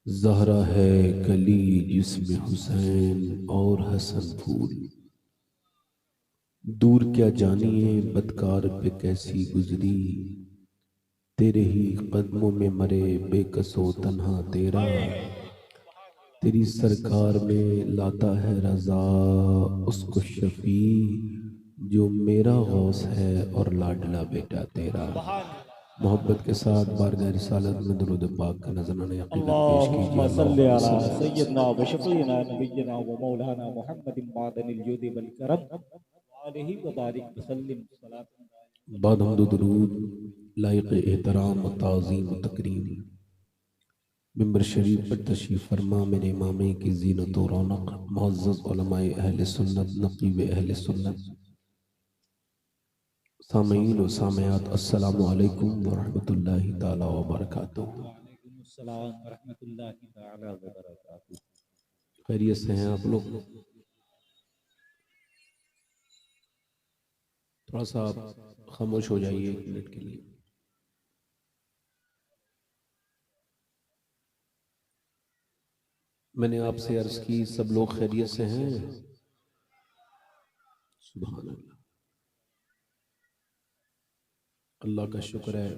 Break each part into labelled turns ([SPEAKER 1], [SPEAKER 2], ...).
[SPEAKER 1] ज़हरा है कली जिसमें हुसैन और हसन फूल। दूर क्या जानिए बदकार पे कैसी गुजरी। तेरे ही कदमों में मरे बेकसो तन्हा तेरा। तेरी सरकार में लाता है रजा उसको शफी, जो मेरा गौस है और लाडला बेटा तेरा। मोहब्बत के साथ बारगाह रिसालत में दुरूद पाक का नज़राना यकीनन पेश कीजिए।
[SPEAKER 2] अल्लाहुम्मा सल्ली
[SPEAKER 1] अल्लाहुम्मा
[SPEAKER 2] अला
[SPEAKER 1] सल्ली अला
[SPEAKER 2] सय्यदना व शफ़ीना नबिय्यिना व मौलाना मुहम्मदिन मादनिल जुदी वल करम अलैहि व बारिक व सल्लिम सलातन
[SPEAKER 1] बाद हमदो दुरूद लायक एहतराम व ताज़ीम व तकरीम मिंबर शरीफ पर तशरीफ़ फरमा मेरे इमामे की ज़ीनत व रौनक मुअज़्ज़ज़ उलमाए अहले सुन्नत नक़ीब अहले सुन्नत सामीन व सामियात अस्सलामु अलैकुम व रहमतुल्लाहि ताला व बरकातुहू।
[SPEAKER 2] वालेकुम अस्सलाम व रहमतुल्लाहि तआला व बरकातुहू।
[SPEAKER 1] खैरियत से हैं आप लोग? थोड़ा सा आप खामोश हो जाइए एक मिनट के लिए। मैंने आपसे अर्ज की सब लोग खैरियत से हैं? सुभान अल्लाह। अल्लाह का शुक्र है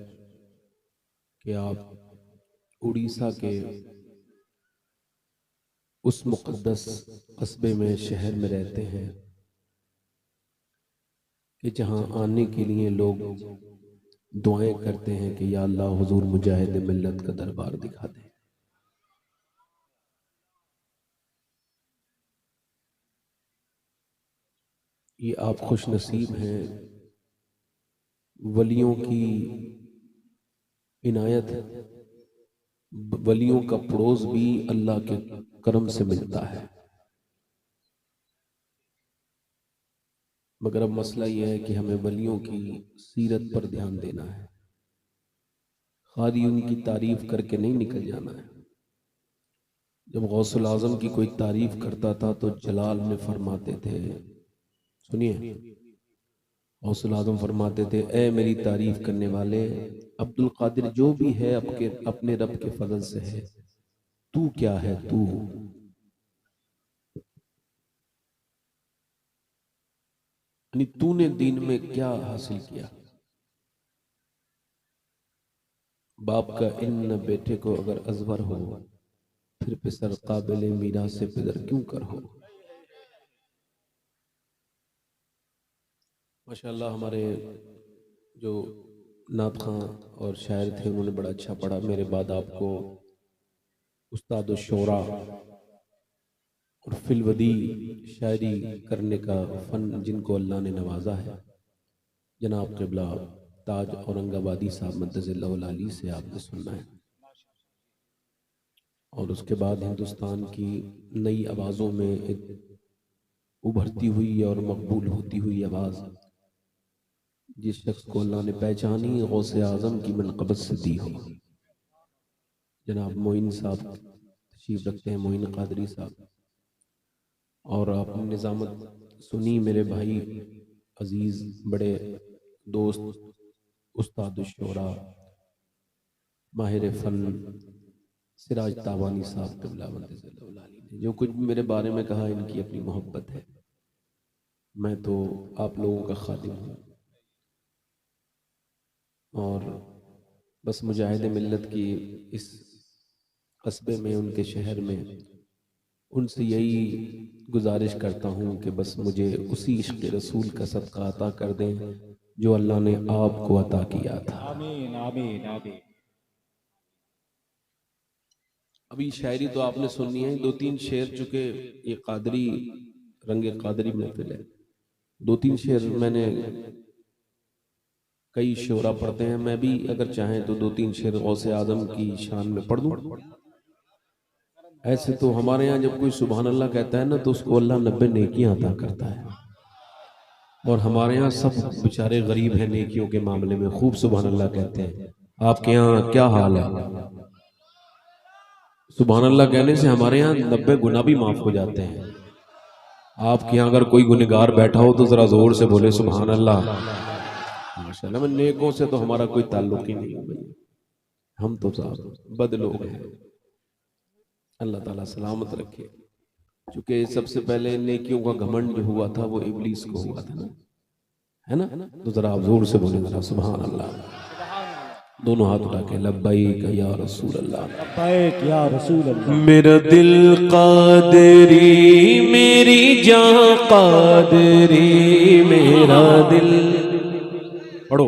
[SPEAKER 1] कि आप उड़ीसा के उस मुक़द्दस कस्बे में शहर में रहते हैं कि जहां आने के लिए लोग दुआएं करते हैं कि या अल्लाह हुजूर मुजाहिद मिल्लत का दरबार दिखा दे। ये आप खुश नसीब हैं, वलियों की इनायत, वलियों का पड़ोस भी अल्लाह के करम से मिलता है। मगर अब मसला यह है कि हमें वलियों की सीरत पर ध्यान देना है, खाली उनकी तारीफ करके नहीं निकल जाना है। जब गौसुल आजम की कोई तारीफ करता था तो जलाल में फरमाते थे, सुनिए, गौसुल आजम फरमाते थे, ए मेरी तारीफ करने वाले, अब्दुल कादिर जो भी है अपने रब के फजल से है, तू क्या है तू। यानी तूने दीन में क्या हासिल किया। बाप का इन बेटे को अगर अजवर हो, फिर पिसर काबिल मीरा से पिदर क्यों कर हो। माशाल्लाह हमारे जो नात खां और शायर थे उन्होंने बड़ा अच्छा पढ़ा। मेरे बाद आपको उस्ताद शोरा और फिलवदी शायरी करने का फन जिनको अल्लाह ने नवाजा है, जनाब क़िबला ताज औरंगाबादी साहब मद्दज़िल्लाहुल आली से आपने सुनना है। और उसके बाद हिंदुस्तान की नई आवाज़ों में एक उभरती हुई और मकबूल होती हुई आवाज़, जिस शख्स को अल्लाह ने पहचानी गौसे आज़म की मनक़बत से दी हो, जनाब मोइन साहब तशरीफ़ रखते हैं, मोइन क़ादरी साहब। और आपने निज़ामत सुनी मेरे भाई अजीज़ बड़े दोस्त उस्ताद शोरा माहिर फ़न सिराज तावानी साहब क़िबला मद्दज़िल्लाहुल आली ने जो कुछ मेरे बारे में कहा, इनकी अपनी मोहब्बत है। मैं तो आप लोगों का खादिम हूँ और बस मुजाहिद मिल्लत की इस कस्बे में, उनके शहर में, उनसे यही गुजारिश करता हूँ कि बस मुझे उसी इश्क़ रसूल का सदका अता कर दें जो अल्लाह ने आपको अता किया था।
[SPEAKER 2] आमीन आमीन आमीन।
[SPEAKER 1] अभी शायरी तो आपने सुननी है, दो तीन शेर, चुके ये कादरी रंगे कादरी महफिल है, दो तीन शेर मैंने, कई शोरा पढ़ते हैं, मैं भी अगर चाहें तो दो तीन शेर गौसे आजम की शान में पढ़ दूं। ऐसे तो हमारे यहाँ जब कोई सुभान अल्लाह कहता है ना तो उसको अल्लाह 90 नेकियां अता करता है। और हमारे यहाँ सब बेचारे गरीब हैं नेकियों के मामले में, खूब सुभान अल्लाह कहते हैं। आपके यहाँ क्या हाल है? सुभान अल्लाह कहने से हमारे यहाँ 90 गुना भी माफ हो जाते हैं। आपके यहाँ अगर कोई गुनहगार बैठा हो तो जरा जोर से बोले सुभान अल्लाह। माशाल्लाह, में नेकों से तो हमारा कोई ताल्लुक ही नहीं है भैया, हम तो साहब बद लोग हैं। अल्लाह ताला सलामत रखे। क्योंकि सबसे पहले नेकियों का घमंड जो हुआ था वो इब्लीस को हुआ था ना, है ना? तो जरा आप जोर से बोले जरा सुभान अल्लाह, दोनों हाथ उठा के लब्बैक या रसूल अल्लाह।
[SPEAKER 2] लब्बैक या रसूल अल्लाह।
[SPEAKER 1] मेरा दिल कादरी, मेरी जान कादरी, मेरा दिल पढ़ो,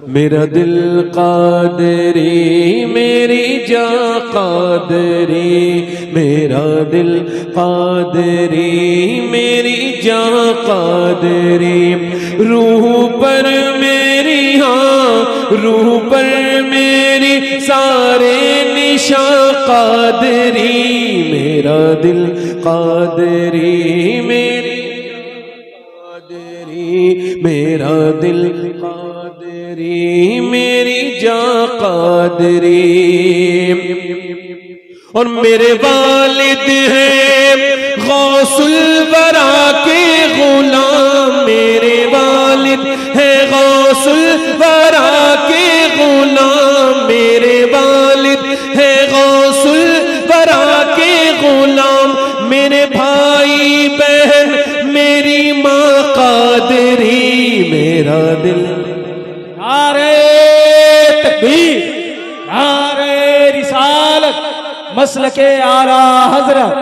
[SPEAKER 1] मेरा दिल कादरी, मेरी जान कादरी, मेरा दिल कादरी, मेरी जान कादरी, रूह पर मेरी, हाँ रूह पर मेरी सारे निशान कादरी, मेरा दिल कादरी, मेरी कादरी, मेरा दिल कादरी, मेरी जान कादरी। और मेरे वालिद हैं गौसुल वरा के गुलाम, मेरे वालिद हैं गौसुल वरा के गुलाम, मेरे वालिद हैं गौसुल वरा के गुलाम, मेरे भाई बहन मेरी माँ कादरी, मेरा दिल।
[SPEAKER 2] नारे तकबीर, नारे रिसालत, मसलके आला हजरत,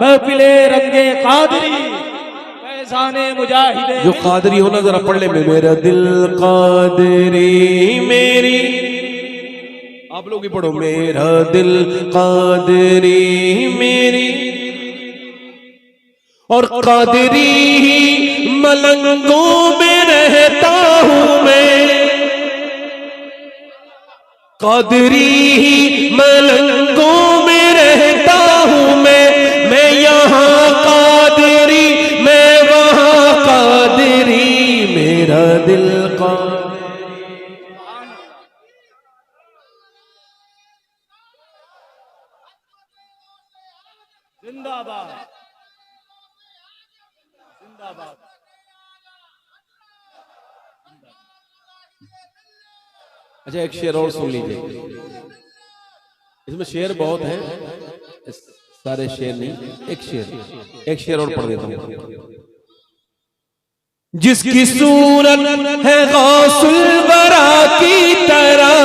[SPEAKER 2] महफिले रंगे कादरी, फैज़ाने मुजाहिदे।
[SPEAKER 1] जो कादरी हो ना जरा पढ़ ले, मेरा दिल कादरी, मेरी, आप लोग ही पढ़ो, मेरा दिल कादरी, मेरी, और कादरी ही मलंगों में रहता हूँ मैं, कादरी ही मलंगों में रहता हूँ मैं यहाँ कादरी, मैं वहाँ कादरी, मेरा दिल कादरी।
[SPEAKER 2] जिंदाबाद जिंदाबाद।
[SPEAKER 1] अच्छा एक शेर और सुन लीजिए, इसमें शेर बहुत है, सारे शेर नहीं, एक शेर और पढ़ देता हूँ। जिसकी सूरत है गौसुल वरा की तरह,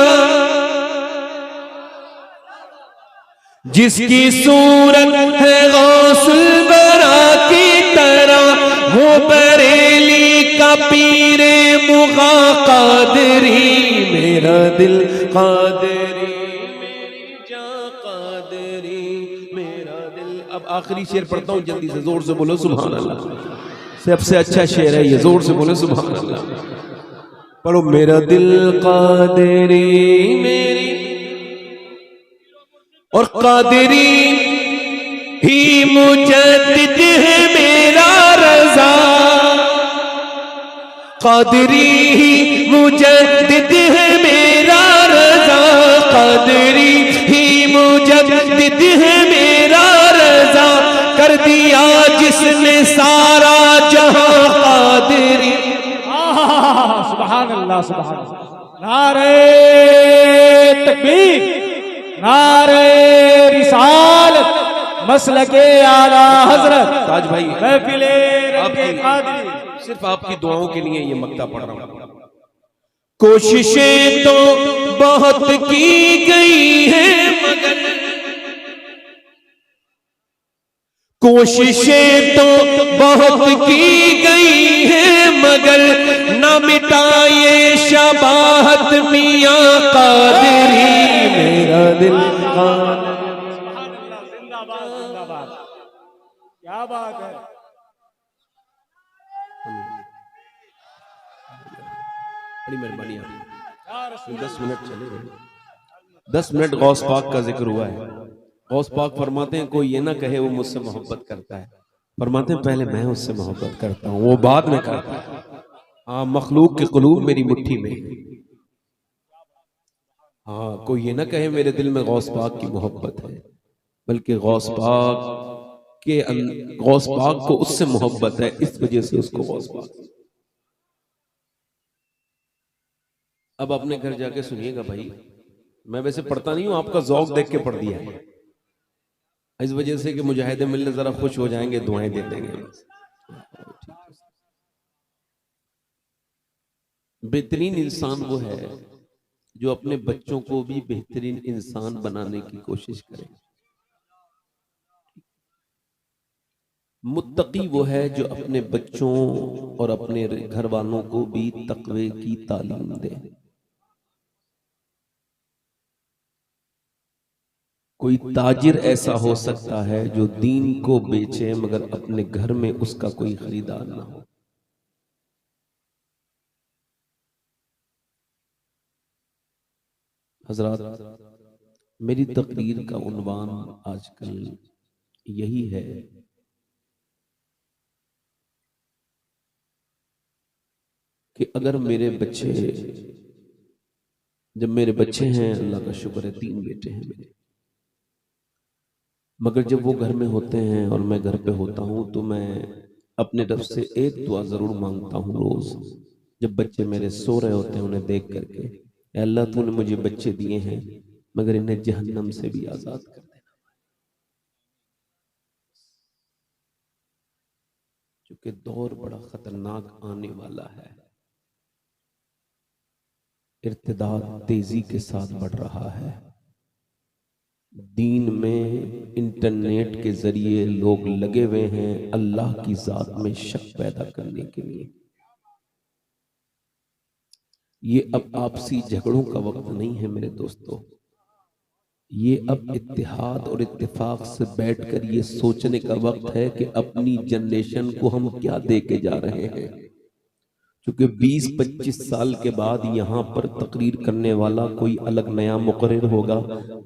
[SPEAKER 1] जिसकी सूरत है गौसुल वरा की तरह, वो बरेली का पीरे मुगा कादरी, मेरा दिल कादरी, मेरी जान कादरी, मेरा दिल। अब आखिरी शेर पढ़ता हूँ, जल्दी से जोर से बोलो सुभान अल्लाह। सबसे अच्छा शेर है ये, जोर से बोलो सुभान अल्लाह। पढ़ो, मेरा दिल कादरी, मेरी, और कादरी ही मुजद्दिद है मेरा रज़ा, कादरी ही मुजद्दिद है मेरा रज़ा, कादरी ही मुजद्दिद है मेरा रज़ा, कर दिया जिसने सारा जहां कादरी।
[SPEAKER 2] सुभान अल्लाह सुभान अल्लाह। नारे तकबीर, नारे रिसालत, मसलके आला हजरत।
[SPEAKER 1] ताज भाई,
[SPEAKER 2] महफिले रंगे कादरी।
[SPEAKER 1] सिर्फ आपकी दुआओं के लिए ये मक्ता पढ़ रहा हूं। कोशिशें तो बहुत की गई हैं मगर, कोशिशें तो बहुत की गई हैं मगर, न मिटाए शबाहत मियां कादरी, मेरा दिल कादरी।
[SPEAKER 2] जिंदाबाद जिंदाबाद, क्या बात है।
[SPEAKER 1] बड़ी मेहरबानी आपकी। 10 मिनट चले गए, 10 मिनट गौस पाक का जिक्र हुआ है। गौस पाक फरमाते हैं कोई ये ना कहे वो मुझसे मोहब्बत करता है, फरमाते हैं पहले मैं उससे मोहब्बत करता हूँ, वो बाद में करता है। हाँ, मखलूक के कुलूब मेरी मुट्ठी में। हाँ, कोई ये ना कहे मेरे दिल में गौस पाक की मोहब्बत है, बल्कि गौस पाक को उससे मोहब्बत है, इस वजह से उसको गौस पाक। अब अपने घर जाके सुनिएगा भाई, मैं वैसे पढ़ता नहीं हूं, आपका ज़ौक देख के पढ़ दिया है। इस वजह से कि मुजाहिदे मिलने जरा खुश हो जाएंगे, दुआएं दे देंगे बस। बेहतरीन इंसान वो है जो अपने बच्चों को भी बेहतरीन इंसान बनाने की कोशिश करे। मुत्तकी वो है जो अपने बच्चों और अपने घर वालों को भी तकवे की तालीम दे। कोई ताजिर ऐसा हो सकता है जो दीन को बेचे मगर अपने घर में उसका कोई खरीदार ना हो। हजरात, मेरी तकरीर का उन्वान आजकल यही है कि अगर मेरे बच्चे, जब मेरे बच्चे हैं, अल्लाह का शुक्र है 3 बेटे हैं मेरे, मगर जब वो घर में होते हैं और मैं घर पे होता हूं तो मैं अपने रब से एक दुआ जरूर मांगता हूं रोज, जब बच्चे मेरे सो रहे होते हैं उन्हें देख करके, ऐ अल्लाह तूने मुझे बच्चे दिए हैं मगर इन्हें जहन्नम से भी आजाद कर देना, क्योंकि दौर बड़ा खतरनाक आने वाला है। इर्तिदाद तेजी के साथ बढ़ रहा है। दीन में इंटरनेट के जरिए लोग लगे हुए हैं अल्लाह की जात में शक पैदा करने के लिए। ये अब आपसी झगड़ों का वक्त नहीं है मेरे दोस्तों, ये अब इत्तेहाद और इत्तेफाक से बैठकर ये सोचने का वक्त है कि अपनी जनरेशन को हम क्या दे के जा रहे हैं। क्योंकि 20-25 साल के बाद यहाँ पर तकरीर करने वाला कोई अलग नया मुकर्रिर होगा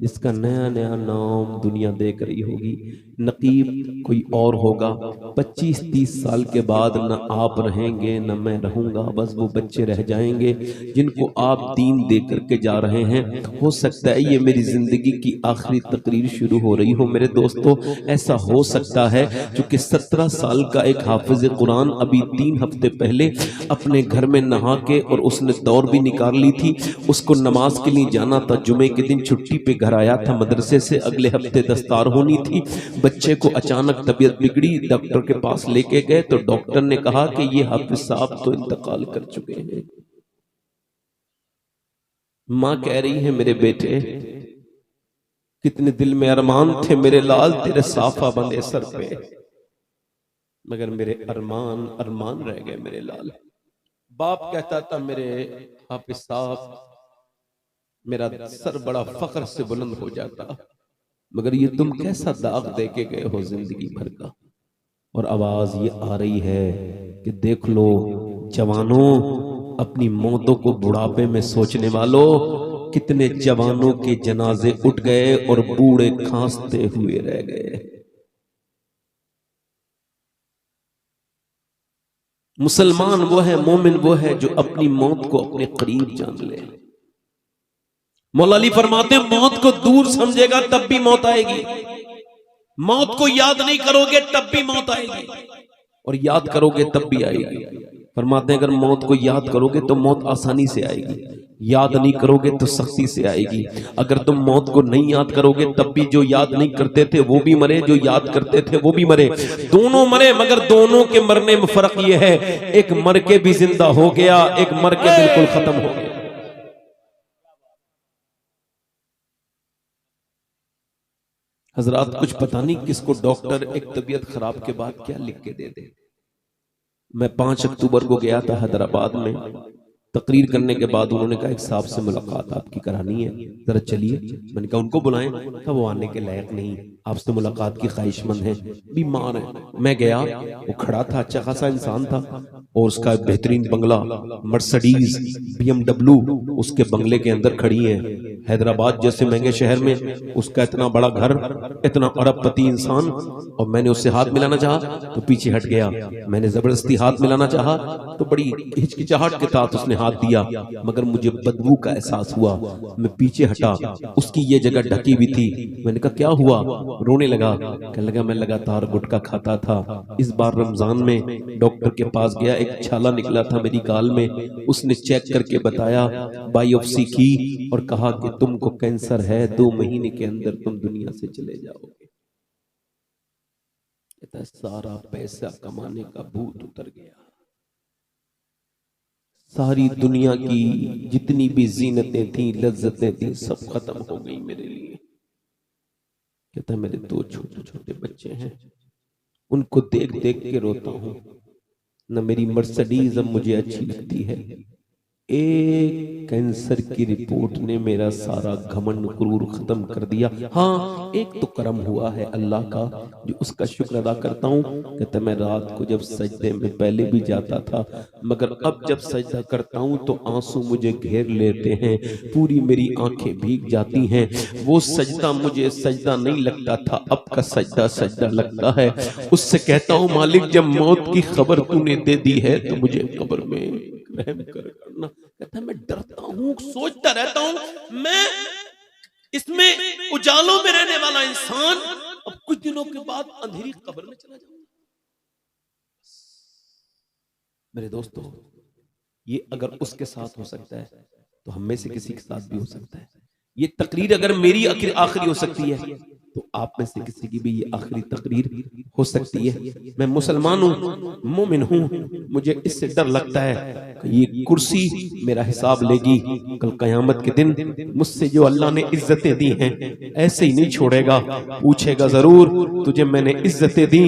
[SPEAKER 1] जिसका नया नया नाम दुनिया देख रही होगी, नकीब कोई और होगा। 25-30 साल के बाद न आप रहेंगे न मैं रहूंगा, बस वो बच्चे रह जाएंगे जिनको आप दीन दे करके जा रहे हैं। हो सकता है ये मेरी जिंदगी की आखिरी तकरीर शुरू हो रही हो मेरे दोस्तों, ऐसा हो सकता है। क्योंकि 17 साल का एक हाफिज कुरान अभी 3 हफ्ते पहले अपने घर में नहा के, और उसने दौड़ भी निकाल ली थी, उसको नमाज के लिए जाना था, जुमे के दिन छुट्टी पे घर आया था मदरसे से, अगले हफ्ते दस्तार होनी थी। बच्चे को अचानक तबीयत बिगड़ी, डॉक्टर के पास लेके गए तो डॉक्टर ने कहा कि ये हाफिज साहब तो इंतकाल कर चुके हैं। मां कह रही है मेरे बेटे कितने दिल में अरमान थे मेरे लाल तेरे साफा बंदे सर पे, मगर मेरे अरमान अरमान रह गए मेरे लाल। बाप कहता था मेरे हाफिज साहब मेरा सर बड़ा फख्र से बुलंद हो जाता, मगर ये तुम कैसा दाग दे के गए हो जिंदगी भर का। और आवाज ये आ रही है कि देख लो जवानों, अपनी मौतों को बुढ़ापे में सोचने वालों, कितने जवानों के जनाजे उठ गए और बूढ़े खांसते हुए रह गए। मुसलमान वो है, मोमिन वो है जो अपनी मौत को अपने करीब जान ले। मौला अली फरमाते हैं मौत को दूर समझेगा तब भी मौत आएगी, मौत को याद नहीं करोगे तब भी मौत आएगी, और याद करोगे तब भी आएगी। फरमाते हैं अगर मौत को याद करोगे तो मौत आसानी से आएगी, याद नहीं करोगे तो सख्ती से आएगी। अगर तुम मौत को नहीं याद करोगे तब भी जो याद नहीं करते थे वो भी मरे, जो याद करते थे वो भी मरे, दोनों मरे। मगर दोनों के मरने में फर्क ये है, एक मर के भी जिंदा हो गया, एक मर के बिल्कुल खत्म हो गया। हजरात कुछ पता नहीं किसको डॉक्टर एक तबीयत खराब के बाद क्या लिख के दे दे। मैं 5 अक्टूबर को गया था हैदराबाद में, तकरीर करने के बाद उन्होंने कहा एक साहब से मुलाकात आपकी करानी है, जरा चलिए। मैंने कहा उनको बुलाएं, कहा वो आने के लायक नहीं, आपसे मुलाकात की ख्वाहिशमंद है, बीमार है। मैं गया, वो खड़ा था, अच्छा खासा इंसान था, और उसका बेहतरीन बंगला मर्सिडीज BMW उसके बंगले के अंदर खड़ी है। हैदराबाद जैसे महंगे शहर में उसका इतना बड़ा घर, इतना अरबपति इंसान। और मैंने उससे हाथ मिलाना चाहा तो पीछे हट गया, मैंने जबरदस्ती हाथ मिलाना चाहा तो बड़ी हिचकिचाहट के साथ उसने हाथ दिया, मगर मुझे बदबू का एहसास हुआ, मैं पीछे हटा, उसकी ये जगह ढकी हुई थी। मैंने कहा क्या हुआ, रोने लगा, कहने लगा मैं लगातार गुटखा खाता था, इस बार रमजान में डॉक्टर के पास गया, एक छाला निकला था मेरी गाल में, उसने चेक करके बताया, बायोप्सी की और कहा कि तुमको कैंसर है, 2 महीने के अंदर तुम दुनिया से चले जाओगे। है सारा पैसा कमाने का भूत उतर गया, सारी दुनिया की जितनी भी जीनतें थी, लज्जतें थी, सब खत्म हो गई मेरे लिए। कहता मेरे 2 छोटे छोटे बच्चे हैं, उनको देख देख के रोता हूं। न मेरी मर्सिडीज अब मुझे अच्छी लगती है। एक कैंसर की रिपोर्ट ने मेरा सारा घमंड गुरूर खत्म कर दिया। हाँ, एक तो करम हुआ है अल्लाह का, जो उसका शुक्र अदा करता हूँ। कहता मैं रात को जब सजदे में पहले भी जाता था, मगर अब जब सजदा करता हूँ तो आंसू मुझे घेर लेते हैं, पूरी मेरी आंखें भीग जाती हैं। वो सजदा मुझे सजदा नहीं लगता था, अब का सजदा सजदा लगता है। उससे कहता हूँ मालिक, जब मौत की खबर तूने दे दी है तो मुझे कब्र में रहम करना। कहता मैं डरता हूं, सोचता रहता हूं, मैं इसमें उजालों में रहने वाला इंसान अब कुछ दिनों के बाद अंधेरी कब्र में चला जाऊंगा। मेरे दोस्तों, ये अगर उसके साथ हो सकता है तो हम में से किसी के साथ भी हो सकता है। ये तकरीर अगर मेरी आखिरी हो सकती है तो आप में से किसी की भी ये आखिरी तकरीर हो सकती है। मैं मुसलमान हूँ, मोमिन हूँ, मुझे इससे डर लगता है कि ये कुर्सी मेरा हिसाब लेगी कल कयामत के दिन। मुझसे जो अल्लाह ने इज्जतें दी हैं ऐसे ही नहीं छोड़ेगा, पूछेगा जरूर, तुझे मैंने इज्जतें दी,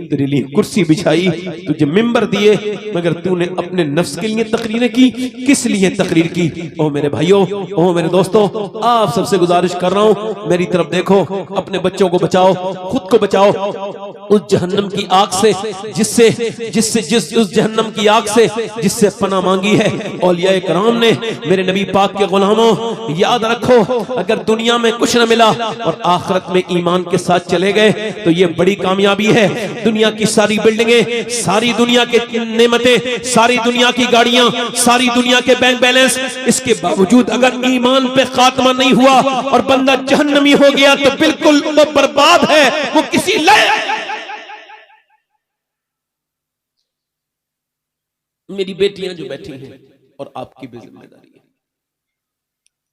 [SPEAKER 1] तेरे लिए कुर्सी बिछाई, तुझे मिंबर दिए, मगर तूने अपने नफ्स के लिए तकरीरें की, किस लिए तकरीर की? ओ मेरे भाइयों, ओ मेरे दोस्तों, आप सबसे गुजारिश कर रहा हूँ, मेरी तरफ देखो, अपने बच्चों को बचाओ, खुद को बचाओ उस जहन्नम की आग से, जिस उस जहन्नम की आग से जिससे पनाह मांगी है औलिया कराम ने। मेरे नबी पाक के गुलामों, याद रखो, अगर दुनिया में कुछ न मिला और आखिरत में ईमान के साथ चले गए तो ये बड़ी कामयाबी है। दुनिया की सारी बिल्डिंगें, सारी दुनिया के नेमतें, सारी दुनिया की गाड़ियां, सारी दुनिया के बैंक बैलेंस, इसके बावजूद अगर ईमान पे खात्मा नहीं हुआ और बंदा जहन्नमी हो गया तो बिल्कुल वो बर्बाद है, वो किसी लायक। मेरी बेटियां जो बैठी हैं और आपकी भी जिम्मेदारी है,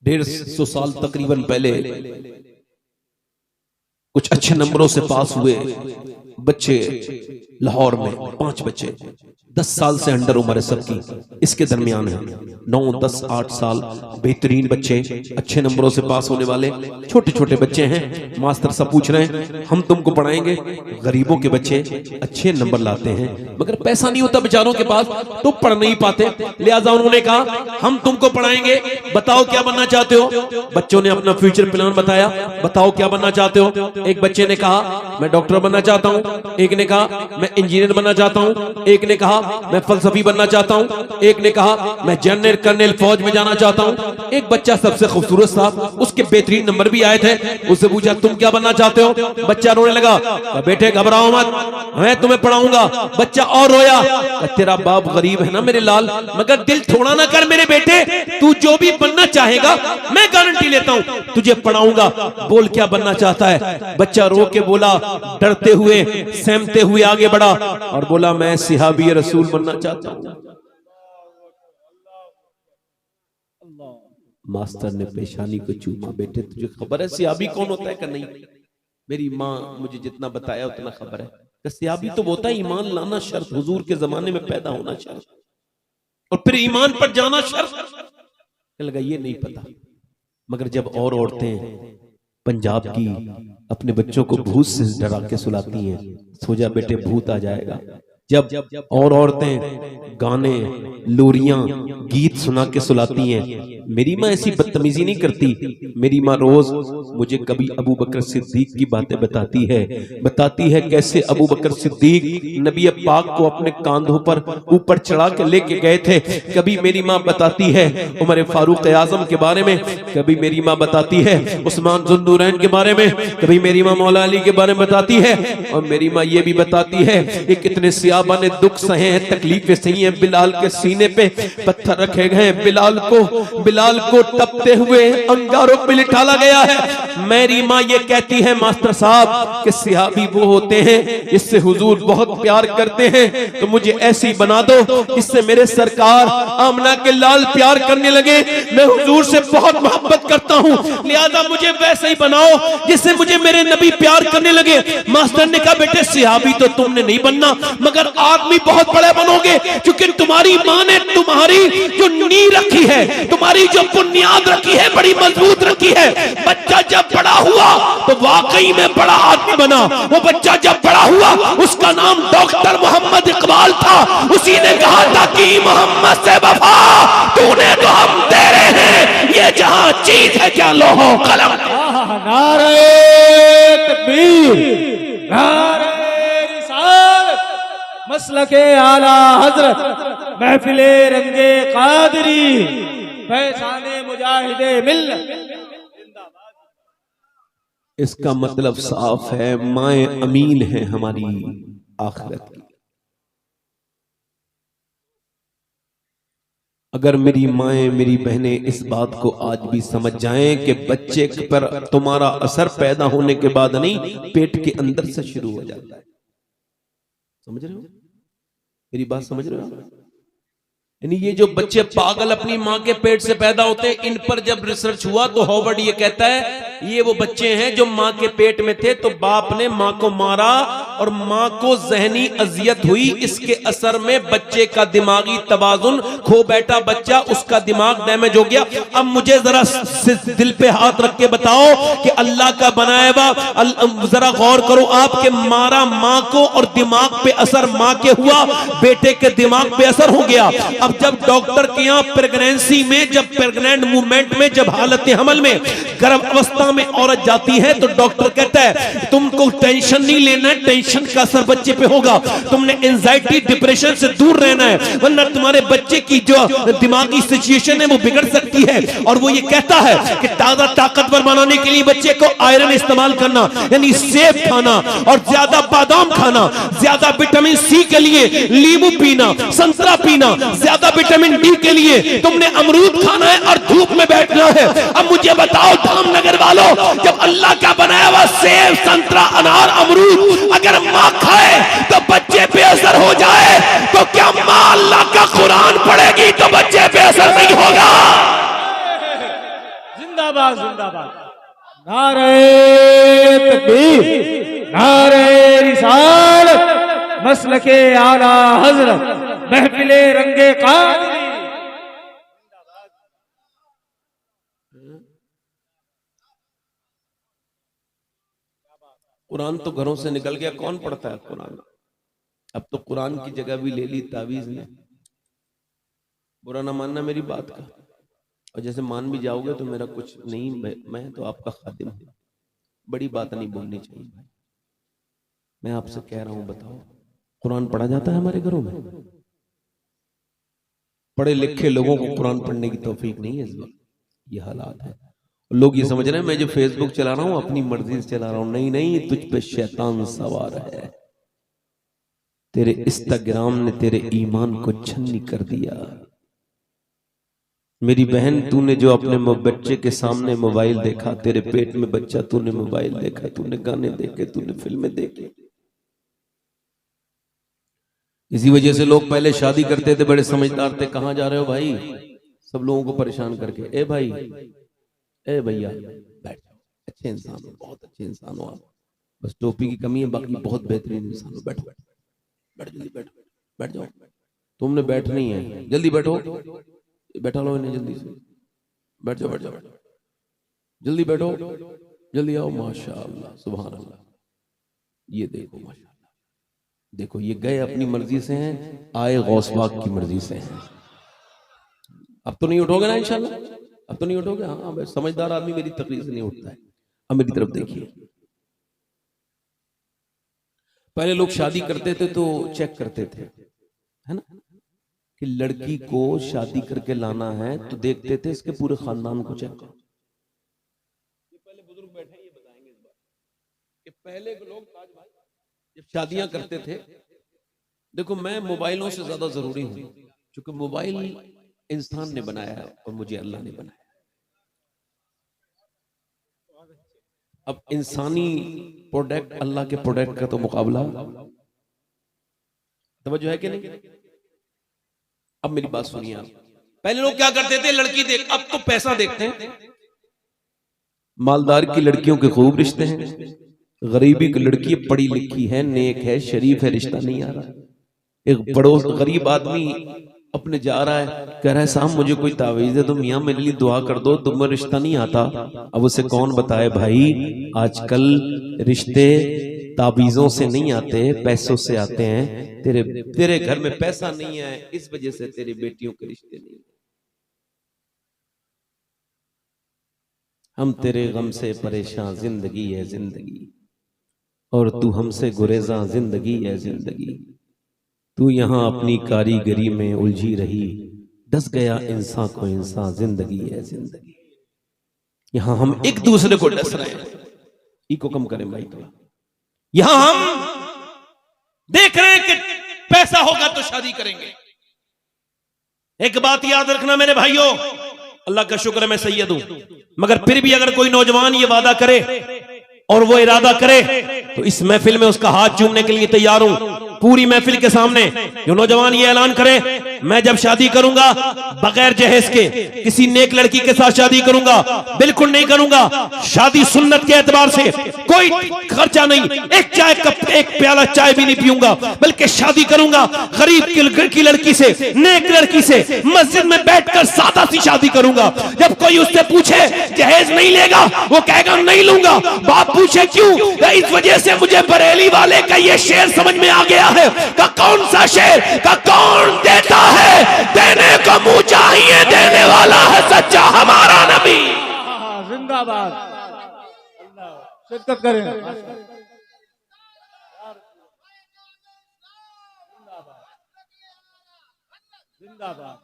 [SPEAKER 1] 150 साल तकरीबन पहले कुछ अच्छे नंबरों से पास हुए बच्चे लाहौर में, 5 बच्चे 10 साल से अंडर उम्र है सबकी, इसके दरमियान है 9, 10, 8 साल, बेहतरीन बच्चे, अच्छे नंबरों से पास होने वाले छोटे छोटे बच्चे हैं। मास्टर सब पूछ रहे हैं हम तुमको पढ़ाएंगे। गरीबों के बच्चे अच्छे नंबर लाते हैं मगर पैसा नहीं होता बेचारों के पास तो पढ़ नहीं पाते, लिहाजा उन्होंने कहा हम तुमको पढ़ाएंगे, बताओ क्या बनना चाहते हो। बच्चों ने अपना फ्यूचर प्लान बताया, बताओ क्या बनना चाहते हो। एक बच्चे ने कहा मैं डॉक्टर बनना चाहता हूँ, एक ने कहा मैं इंजीनियर बनना चाहता हूँ, एक ने कहा मैं फलसफी बनना चाहता हूँ, एक ने कहा मैं जनरल कर्नल फौज में जाना चाहता हूँ। एक बच्चा सबसे खूबसूरत था, उसके बेहतरीन नंबर भी आए थे, उससे पूछा तुम क्या बनना चाहते हो। बच्चा रोने लगा, बेटे घबराओ मत, मैं तुम्हें पढ़ाऊंगा। बच्चा और रोया, तेरा बाप गरीब है ना मेरे लाल, मगर दिल थोड़ा ना कर मेरे बेटे, तू जो भी बनना चाहेगा मैं गारंटी लेता हूँ तुझे पढ़ाऊंगा। बोल क्या बनना चाहता है। बच्चा रो के बोला, डरते हुए सहमते हुए आगे बढ़ा और बोला मैं सिहाबी रसूल बनना चाहता हूँ। मास्टर ने पेशानी को चूमा, बेटे तुझे खबर है सिहाबी कौन होता है? कि नहीं, मेरी माँ मुझे जितना बताया उतना खबर है। कि सिहाबी तो होता है ईमान लाना शर्त, हुजूर के जमाने में पैदा होना शर्त और फिर ईमान पर जाना शर्त। लगा ये नहीं पता, मगर जब और औरतें पंजाब की अपने बच्चों को भूत से डरा के सुलाती हैं, सो जा बेटे भूत आ जाएगा। जब और औरतें गाने, लोरियां, गीत सुना के सुलाती हैं, मेरी माँ ऐसी बदतमीजी नहीं करती। मेरी माँ रोज मुझे कभी अबू बकर सिद्दीक की बातें बताती है कैसे अबू बकर सिद्दीक नबी पाक को अपने कांधों पर ऊपर चढ़ा के लेके गए थे। कभी मेरी माँ बताती है उमर फारूक आजम के बारे में, कभी मेरी माँ बताती है उस्मान जुन्नूरैन के बारे में, कभी मेरी माँ मौला अली के बारे में बताती है। और मेरी माँ ये भी बताती है कि कितने सियाबा ने दुख सहे हैं, तकलीफें सही हैं, बिलाल के सीने पे पत्थर रखे गए, बिलाल बिलाल को तपते हुए अंगारों पे लिटाला गया है। मेरी माँ ये कहती है मास्टर साहब कि सिहाबी वो होते हैं इससे हुजूर बहुत प्यार करते हैं, तो मुझे ऐसी बना दो इससे मेरे सरकार आमना के लाल प्यार करने लगे। मैं हुजूर से बहुत मोहब्बत करता हूँ, लिहाजा मुझे वैसे ही बनाओ जिससे मुझे मेरे नबी प्यार करने लगे। मास्टर ने कहा बेटे सिहाबी तो तुमने नहीं बनना, मगर आदमी बहुत बड़े बनोगे, क्योंकि तुम्हारी माँ ने तुम्हारी जो नींव रखी है, तुम्हारी जो बुनियाद रखी है, बड़ी मजबूत रखी है। बच्चा जब बड़ा हुआ तो वाकई में बड़ा आदमी बना। वो बच्चा जब बड़ा हुआ उसका नाम डॉक्टर मोहम्मद इकबाल था। उसी ने कहा था कि मोहम्मद से वफा तूने तो हम दे रहे हैं, ये जहां चीज है क्या लोहो कलम।
[SPEAKER 2] नारे तकबीर, नारे रिसालत, मसलके आला हजरत, महफिले रंगे कादरी, फैसाने मुजाहिदे मिल्लत।
[SPEAKER 1] इसका मतलब साफ है, माए अमीन है हमारी आखिरत की। अगर मेरी माएँ मेरी बहनें इस बात को आज भी समझ जाएं कि बच्चे पर तुम्हारा असर पैदा होने के बाद नहीं, पेट के अंदर से शुरू हो जाता है। समझ रहे हो मेरी बात, समझ रहे हो? यानी ये जो बच्चे पागल अपनी माँ के पेट से पैदा होते हैं, इन पर जब रिसर्च हुआ तो हॉवर्ड ये कहता है ये वो बच्चे हैं जो माँ के पेट में थे तो बाप ने माँ को मारा और माँ को जहनी अजियत हुई, इसके असर में बच्चे का दिमागी तवाजुन खो बैठा, बच्चा उसका दिमाग डैमेज हो गया। अब मुझे जरा दिल पे हाथ रख के बताओ कि अल्लाह का बनाया हुआ, जरा गौर करो आपके मारा माँ को और दिमाग पे असर माँ के हुआ, बेटे के दिमाग पे असर हो गया। अब जब डॉक्टर के यहाँ प्रेगनेंसी में, जब प्रेग्नेंट मूवमेंट में, जब हालत हमल में गर्भ अवस्था में औरत जाती है तो डॉक्टर कहता है तुमको टेंशन नहीं लेना है, टेंशन का असर बच्चे पे होगा, तुमने एंजाइटी डिप्रेशन से दूर रहना है, वरना तुम्हारे बच्चे की जो दिमागी सिचुएशन है वो बिगड़ सकती है। और वो ये कहता है कि ताजा ताकतवर बनाने के लिए बच्चे को आयरन इस्तेमाल करना, यानी सेब खाना और ज्यादा बादाम खाना, ज्यादा विटामिन सी के लिए नींबू पीना, संतरा पीना, ज्यादा विटामिन डी के लिए तुमने अमरूद खाना है और धूप में बैठना है। अब मुझे बताओ धामनगर वालों, जब अल्लाह का बनाया हुआ सेब, संतरा, अनार, अमरूद अगर माँ खाए तो बच्चे पे असर हो जाए, तो क्या माँ अल्लाह का कुरान पढ़ेगी तो बच्चे पे असर नहीं होगा?
[SPEAKER 2] जिंदाबाद जिंदाबाद, नारे तकबीर, नारे रिसालत, मसलके आला हजरत, महफिले रंगे कादरी।
[SPEAKER 1] कुरान तो घरों से निकल गया, कौन पढ़ता है कुरान? अब तो कुरान की जगह भी ले ली तावीज ने। बुरा ना मानना मेरी बात का, और जैसे मान भी जाओगे तो मेरा कुछ नहीं, मैं तो आपका खादिम हूं, बड़ी बात नहीं बोलनी चाहिए। मैं आपसे कह रहा हूं, बताओ कुरान पढ़ा जाता है हमारे घरों में? पढ़े लिखे लोगों को कुरान पढ़ने की तौफीक नहीं है इस वक्त, ये हालात है। लोग ये समझ रहे हैं मैं जो फेसबुक चला रहा हूं अपनी मर्जी से चला रहा हूं, नहीं नहीं, तुझ पे शैतान सवार है। तेरे इंस्टाग्राम ने तेरे ईमान को छन्नी कर दिया। मेरी बहन, तूने जो अपने बच्चे के सामने मोबाइल देखा, तेरे पेट में बच्चा, तूने मोबाइल देखा, तूने गाने देखे, तूने फिल्में देखी। इसी वजह से लोग पहले शादी करते थे, बड़े समझदार थे। कहां जा रहे हो भाई? सब लोगों को परेशान करके, ए भाई, ए भैया बैठ, अच्छे इंसान हो, बहुत अच्छे इंसान हो आप, बस टोपी की कमी है, बाकी बहुत बेहतरीन इंसान हो। बैठो बैठ, जल्दी बैठो, बैठ जाओ, तुमने बैठनी है, जल्दी बैठो, बैठा लो इन्हें, जल्दी से बैठ जाओ, बैठ जाओ, जल्दी बैठो, जल्दी आओ। माशाअल्लाह, सुभान अल्लाह, ये देखो माशाअल्लाह, देखो ये गए अपनी मर्जी से हैं, आए गौस पाक की मर्जी से हैं। अब तो नहीं उठोगे ना इंशाल्लाह? अब तो नहीं उठोगे? हाँ, समझदार आदमी मेरी तकलीफ से नहीं उठता है। अब मेरी तरफ देखिए, पहले लोग शादी करते थे तो चेक करते थे, है ना, कि लड़की को शादी करके लाना है तो देखते थे इसके पूरे खानदान को चेक करो। पहले बुजुर्ग बैठे ये बताएंगे इस बात कि पहले के लोग ताज भाई जब शादियां करते थे, देखो मैं मोबाइलों से ज्यादा जरूरी हूं, क्योंकि मोबाइल इंसान ने बनाया है और मुझे अल्लाह ने बनाया। अब इंसानी प्रोडक्ट अल्लाह के प्रोडक्ट का तो मुकाबला, तवज्जो है कि नहीं? अब मेरी बात सुनिए आप। पहले लोग क्या करते थे, लड़की देख, अब तो पैसा देखते हैं। मालदार की लड़कियों के खूब रिश्ते हैं, गरीबी की लड़की पढ़ी लिखी है, नेक है, शरीफ है, रिश्ता नहीं आ रहा। एक पड़ोस गरीब आदमी अपने जा रहा है, कह रहा है साहब मुझे कोई तावीज़ दे दो, मियाँ मेरे लिए दुआ कर दो, तुम्हें रिश्ता नहीं आता। अब उसे कौन बताए भाई, आजकल रिश्ते तावीज़ों से नहीं आते, पैसों से आते हैं। तेरे घर में पैसा नहीं है, इस वजह से तेरी बेटियों के रिश्ते नहीं। हम तेरे गम से परेशान, जिंदगी है जिंदगी, और तू हमसे गुरेजा, जिंदगी है जिंदगी। तू यहाँ अपनी कारीगरी में उलझी रही, डस गया इंसान को इंसान, जिंदगी है जिंदगी। यहाँ हम एक दूसरे को डस रहे हैं। इको कम करें भाई थोड़ा। यहाँ हम देख रहे हैं कि पैसा होगा तो शादी करेंगे। एक बात याद रखना मेरे भाइयों, अल्लाह का शुक्र है मैं सैयद हूं, मगर फिर भी अगर कोई नौजवान ये वादा करे और वो इरादा करे तो इस महफिल में उसका हाथ चूमने के लिए तैयार हूं। पूरी महफिल के सामने जो नौजवान ये ऐलान करे मैं जब शादी करूंगा बगैर जहेज के किसी नेक लड़की के साथ शादी करूंगा, बिल्कुल नहीं करूंगा। शादी सुन्नत के एतबार से कोई खर्चा नहीं, एक चाय कप, एक प्याला चाय भी नहीं पीऊंगा, बल्कि शादी करूंगा गरीब की लड़की से, नेक लड़की से, मस्जिद में बैठकर सादा सी शादी करूंगा। जब कोई उससे पूछे जहेज नहीं लेगा, वो कहेगा नहीं लूंगा। बाप पूछे क्यों, इस वजह से मुझे बरेली वाले का ये शेर समझ में आ गया है। का कौन सा शेर, का कौन देता है, देने को मुंह चाहिए, देने वाला है सच्चा हमारा नबी।
[SPEAKER 2] जिंदाबाद, शिरकत करें। जिंदाबाद।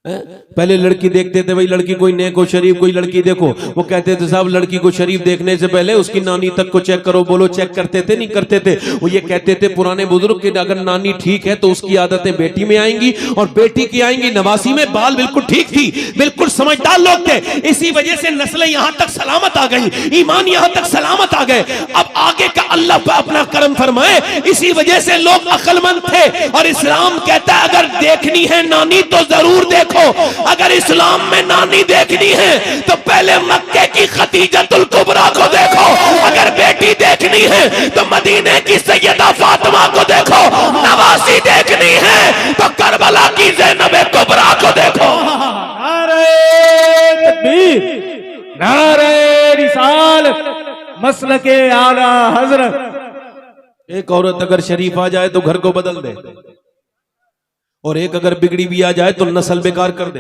[SPEAKER 1] पहले लड़की देखते थे भाई, लड़की कोई नेक हो, शरीफ कोई लड़की देखो, वो कहते थे साहब लड़की को शरीफ देखने से पहले उसकी नानी तक को चेक करो। बोलो चेक करते थे नहीं करते थे? वो ये कहते थे पुराने बुजुर्ग कि अगर नानी ठीक है तो उसकी आदतें बेटी में आएंगी और बेटी की आएंगी नवासी में। बाल बिल्कुल ठीक थी, बिल्कुल समझदार लोग थे, इसी वजह से नस्लें यहां तक सलामत आ गई, ईमान यहां तक सलामत आ गए। अब आगे का अल्लाह अपना करम फरमाए, इसी वजह से लोग अक्लमंद थे। और इस्लाम कहता है अगर देखनी है नानी तो जरूर देखो। अगर इस्लाम में नानी देखनी है तो पहले मक्के की खदीजतुल कुबरा को देखो। अगर बेटी देखनी है तो मदीने की सैयदा फातिमा को देखो। नवासी देखनी है तो करबला की ज़ैनब कुबरा को देखो।
[SPEAKER 2] नारे तकबीर, नारे रिसालत, मसलके आला हजरत।
[SPEAKER 1] एक औरत अगर शरीफ आ जाए तो घर को बदल दे, और एक अगर बिगड़ी भी आ जाए तो नस्ल बेकार कर दे।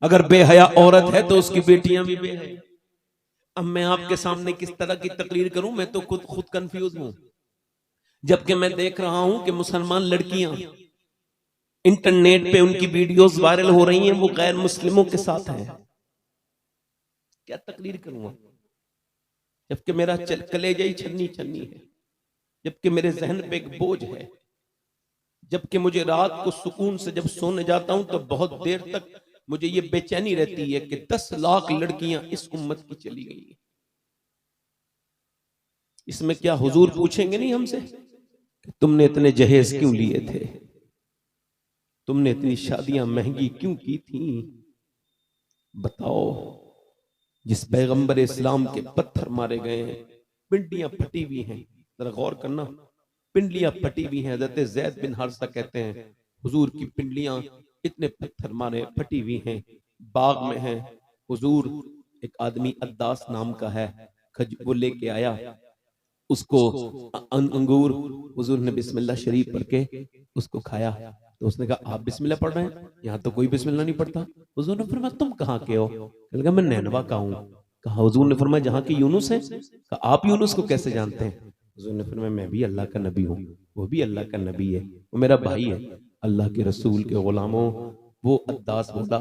[SPEAKER 1] अगर बेहया औरत है तो उसकी बेटियां भी बेहया। अब मैं आपके सामने किस तरह की तकरीर करूं, मैं तो खुद कंफ्यूज हूं। जबकि मैं देख रहा हूं कि मुसलमान लड़कियां इंटरनेट पे उनकी वीडियोस वायरल हो रही हैं, वो गैर मुस्लिमों के साथ हैं। क्या तकरीर करूंगा, जबकि मेरा कलेजा ही छन्नी छन्नी है, जबकि मेरे जहन पे एक बोझ है, जबकि मुझे रात को सुकून से जब सोने जाता हूं तो बहुत देर तक मुझे ये बेचैनी रहती है कि 10 लाख लड़कियां इस उम्मत की चली गई हैं। इसमें क्या हुजूर पूछेंगे नहीं हमसे कि तुमने इतने जहेज क्यों लिए थे, तुमने इतनी शादियां महंगी क्यों की थी? बताओ। जिस पैगंबर इस्लाम के पत्थर मारे गए हैं, पिंडियां फटी हुई हैं, जरा गौर करना, पिंडलियां फटी हुई हैं। हज़रत ज़ैद बिन हारिसा कहते हैं हुजूर की पिंडलियां इतने पत्थर मारे फटी हुई हैं, बाग में हैं। हुजूर एक आदमी अद्दास नाम का है, वो लेके आया उसको अंगूर, हुजूर ने बिस्मिल्लाह शरीफ पढ़ के उसको खाया। तो उसने कहा आप बिस्मिल्लाह पढ़ रहे हैं, यहाँ तो कोई बिस्मिल्लाह नहीं पढ़ता। हुजूर ने फरमाया तुम कहाँ के हो? कहा मैं नैनवा का हूँ। कहा हुजूर ने फरमाया जहाँ की यूनुस है? कहा आप यूनुस को कैसे जानते हैं? हुजूर ने फरमाया मैं भी अल्लाह का नबी हूँ, वो भी अल्लाह का नबी है, वो मेरा भाई है, अल्लाह के रसूल के गुलामों। वो अद्दास बोला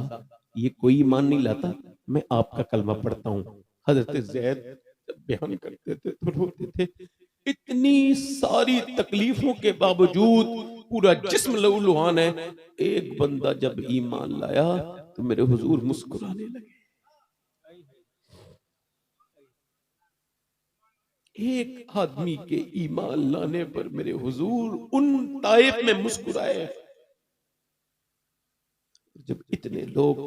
[SPEAKER 1] ये कोई ईमान नहीं लाता, मैं आपका कलमा पढ़ता हूँ। हजरत ज़ैद बयान करते थे तो रोते थे। इतनी सारी तकलीफों के बावजूद पूरा जिस्म लहूलुहान है। एक बंदा जब ईमान लाया तो मेरे हुजूर मुस्कुराने लगे। एक आदमी के ईमान लाने पर मेरे हुजूर उन ताइफ में मुस्कुराए। जब इतने लोग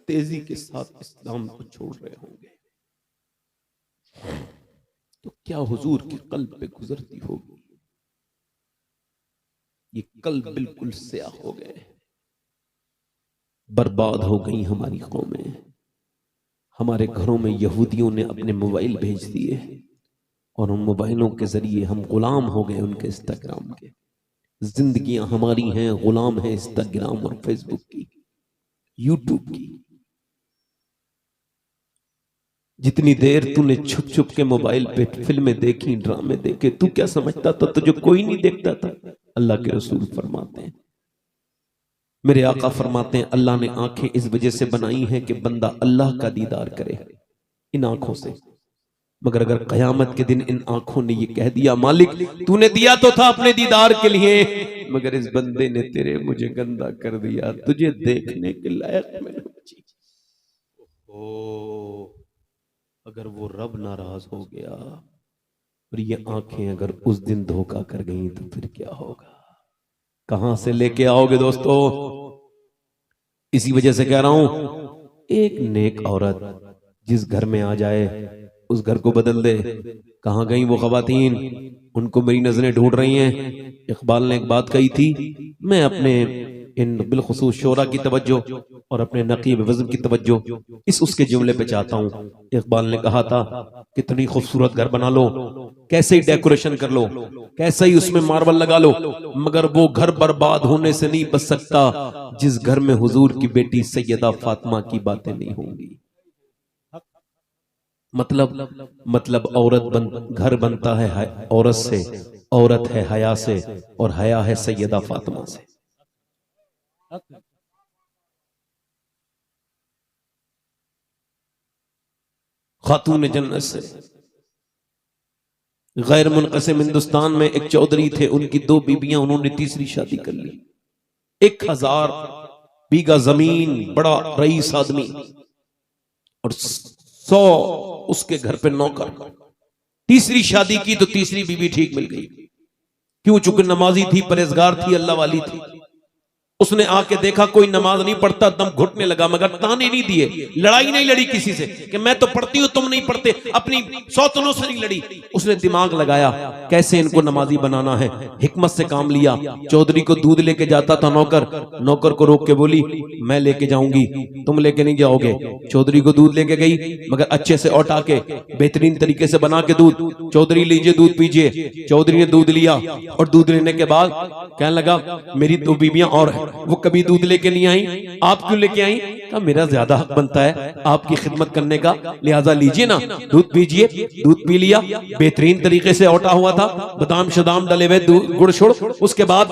[SPEAKER 1] तेजी के साथ इस्लाम को छोड़ रहे होंगे तो क्या हुजूर के कल्ब पे गुजरती होगी? ये कल्ब बिल्कुल स्याह हो गए, बर्बाद हो गई हमारी कौमें। हमारे घरों में यहूदियों ने अपने मोबाइल भेज दिए और उन मोबाइलों के जरिए हम गुलाम हो गए उनके इंस्टाग्राम के। जिंदगियां हमारी हैं गुलाम है इंस्टाग्राम और फेसबुक की, यूट्यूब की। जितनी देर तूने छुप छुप के मोबाइल पे फिल्में देखी, ड्रामे देखे, तू क्या समझता था तुझे कोई नहीं देखता था? अल्लाह के रसूल फरमाते हैं, मेरे आका फरमाते हैं, अल्लाह ने आंखें इस वजह से बनाई हैं कि बंदा अल्लाह का दीदार करे इन आंखों से। मगर अगर कयामत के दिन इन आंखों ने ये कह दिया, मालिक तूने दिया तो था अपने दीदार के लिए, मगर इस बंदे ने तेरे मुझे गंदा कर दिया, तुझे देखने के लायक मैंने बची। ओ, अगर वो रब नाराज हो गया और ये आंखें अगर उस दिन धोखा कर गई तो फिर क्या होगा? कहां से लेके आओगे दोस्तों? इसी वजह से कह रहा हूं, एक नेक औरत जिस घर में आ जाए उस घर को बदल दे। कहां गई वो खवातीन? उनको मेरी नजरें ढूंढ रही हैं। इकबाल ने एक बात कही थी, मैं अपने इन बिलखुसूस शोरा की तवज्जो और अपने नकीब वज़्न की तवज्जो इस उसके जुमले पे चाहता हूं। इकबाल ने कहा था, कितनी खूबसूरत घर बना लो, कैसे ही डेकोरेशन कर लो, कैसे ही उसमें मार्बल लगा लो, मगर वो घर बर्बाद होने से नहीं बच सकता जिस घर में हुजूर की बेटी सैयदा फातिमा की बातें नहीं होंगी। मतलब घर बनता है औरत से, औरत है हया से, और हया है सैयदा फातिमा से। खातून जन्नत से। गैर मुनक़सिम हिंदुस्तान में एक चौधरी थे, उनकी 2 बीबियां, उन्होंने तीसरी शादी कर ली। 1000 बीघा जमीन, बड़ा रईस आदमी, और 100 उसके घर पे नौकर। तीसरी शादी की तो तीसरी बीबी ठीक मिल गई। क्यों? चूंकि नमाजी थी, परहेजगार थी, अल्लाह वाली थी। उसने आके देखा कोई नमाज नहीं पढ़ता, दम घुटने लगा, मगर ताने नहीं दिए, लड़ाई नहीं लड़ी किसी से कि मैं तो पढ़ती हूं तुम नहीं पढ़ते, अपनी सौतनों से नहीं लड़ी। उसने दिमाग लगाया कैसे इनको नमाजी बनाना है, हिकमत से काम लिया। चौधरी को दूध लेके जाता था नौकर, नौकर को रोक के बोली, मैं लेके जाऊंगी, तुम लेके नहीं जाओगे। चौधरी को दूध लेके गई, मगर अच्छे से औटा के बेहतरीन तरीके से बना के दूध, चौधरी लीजिए दूध पीजिए। चौधरी ने दूध लिया और दूध लेने के बाद कहने लगा, मेरी 2 बीबियां और हैं, वो कभी दूध लेके नहीं आई, आप क्यों लेके आई? कहा मेरा ज्यादा हक बनता है आपकी खिदमत करने का, लिहाजा लीजिए ना, दूध पीजिए। दूध पी लिया, बेहतरीन तरीके से औटा हुआ था, बादाम शदाम डले हुए, गुड़ शुड़। उसके बाद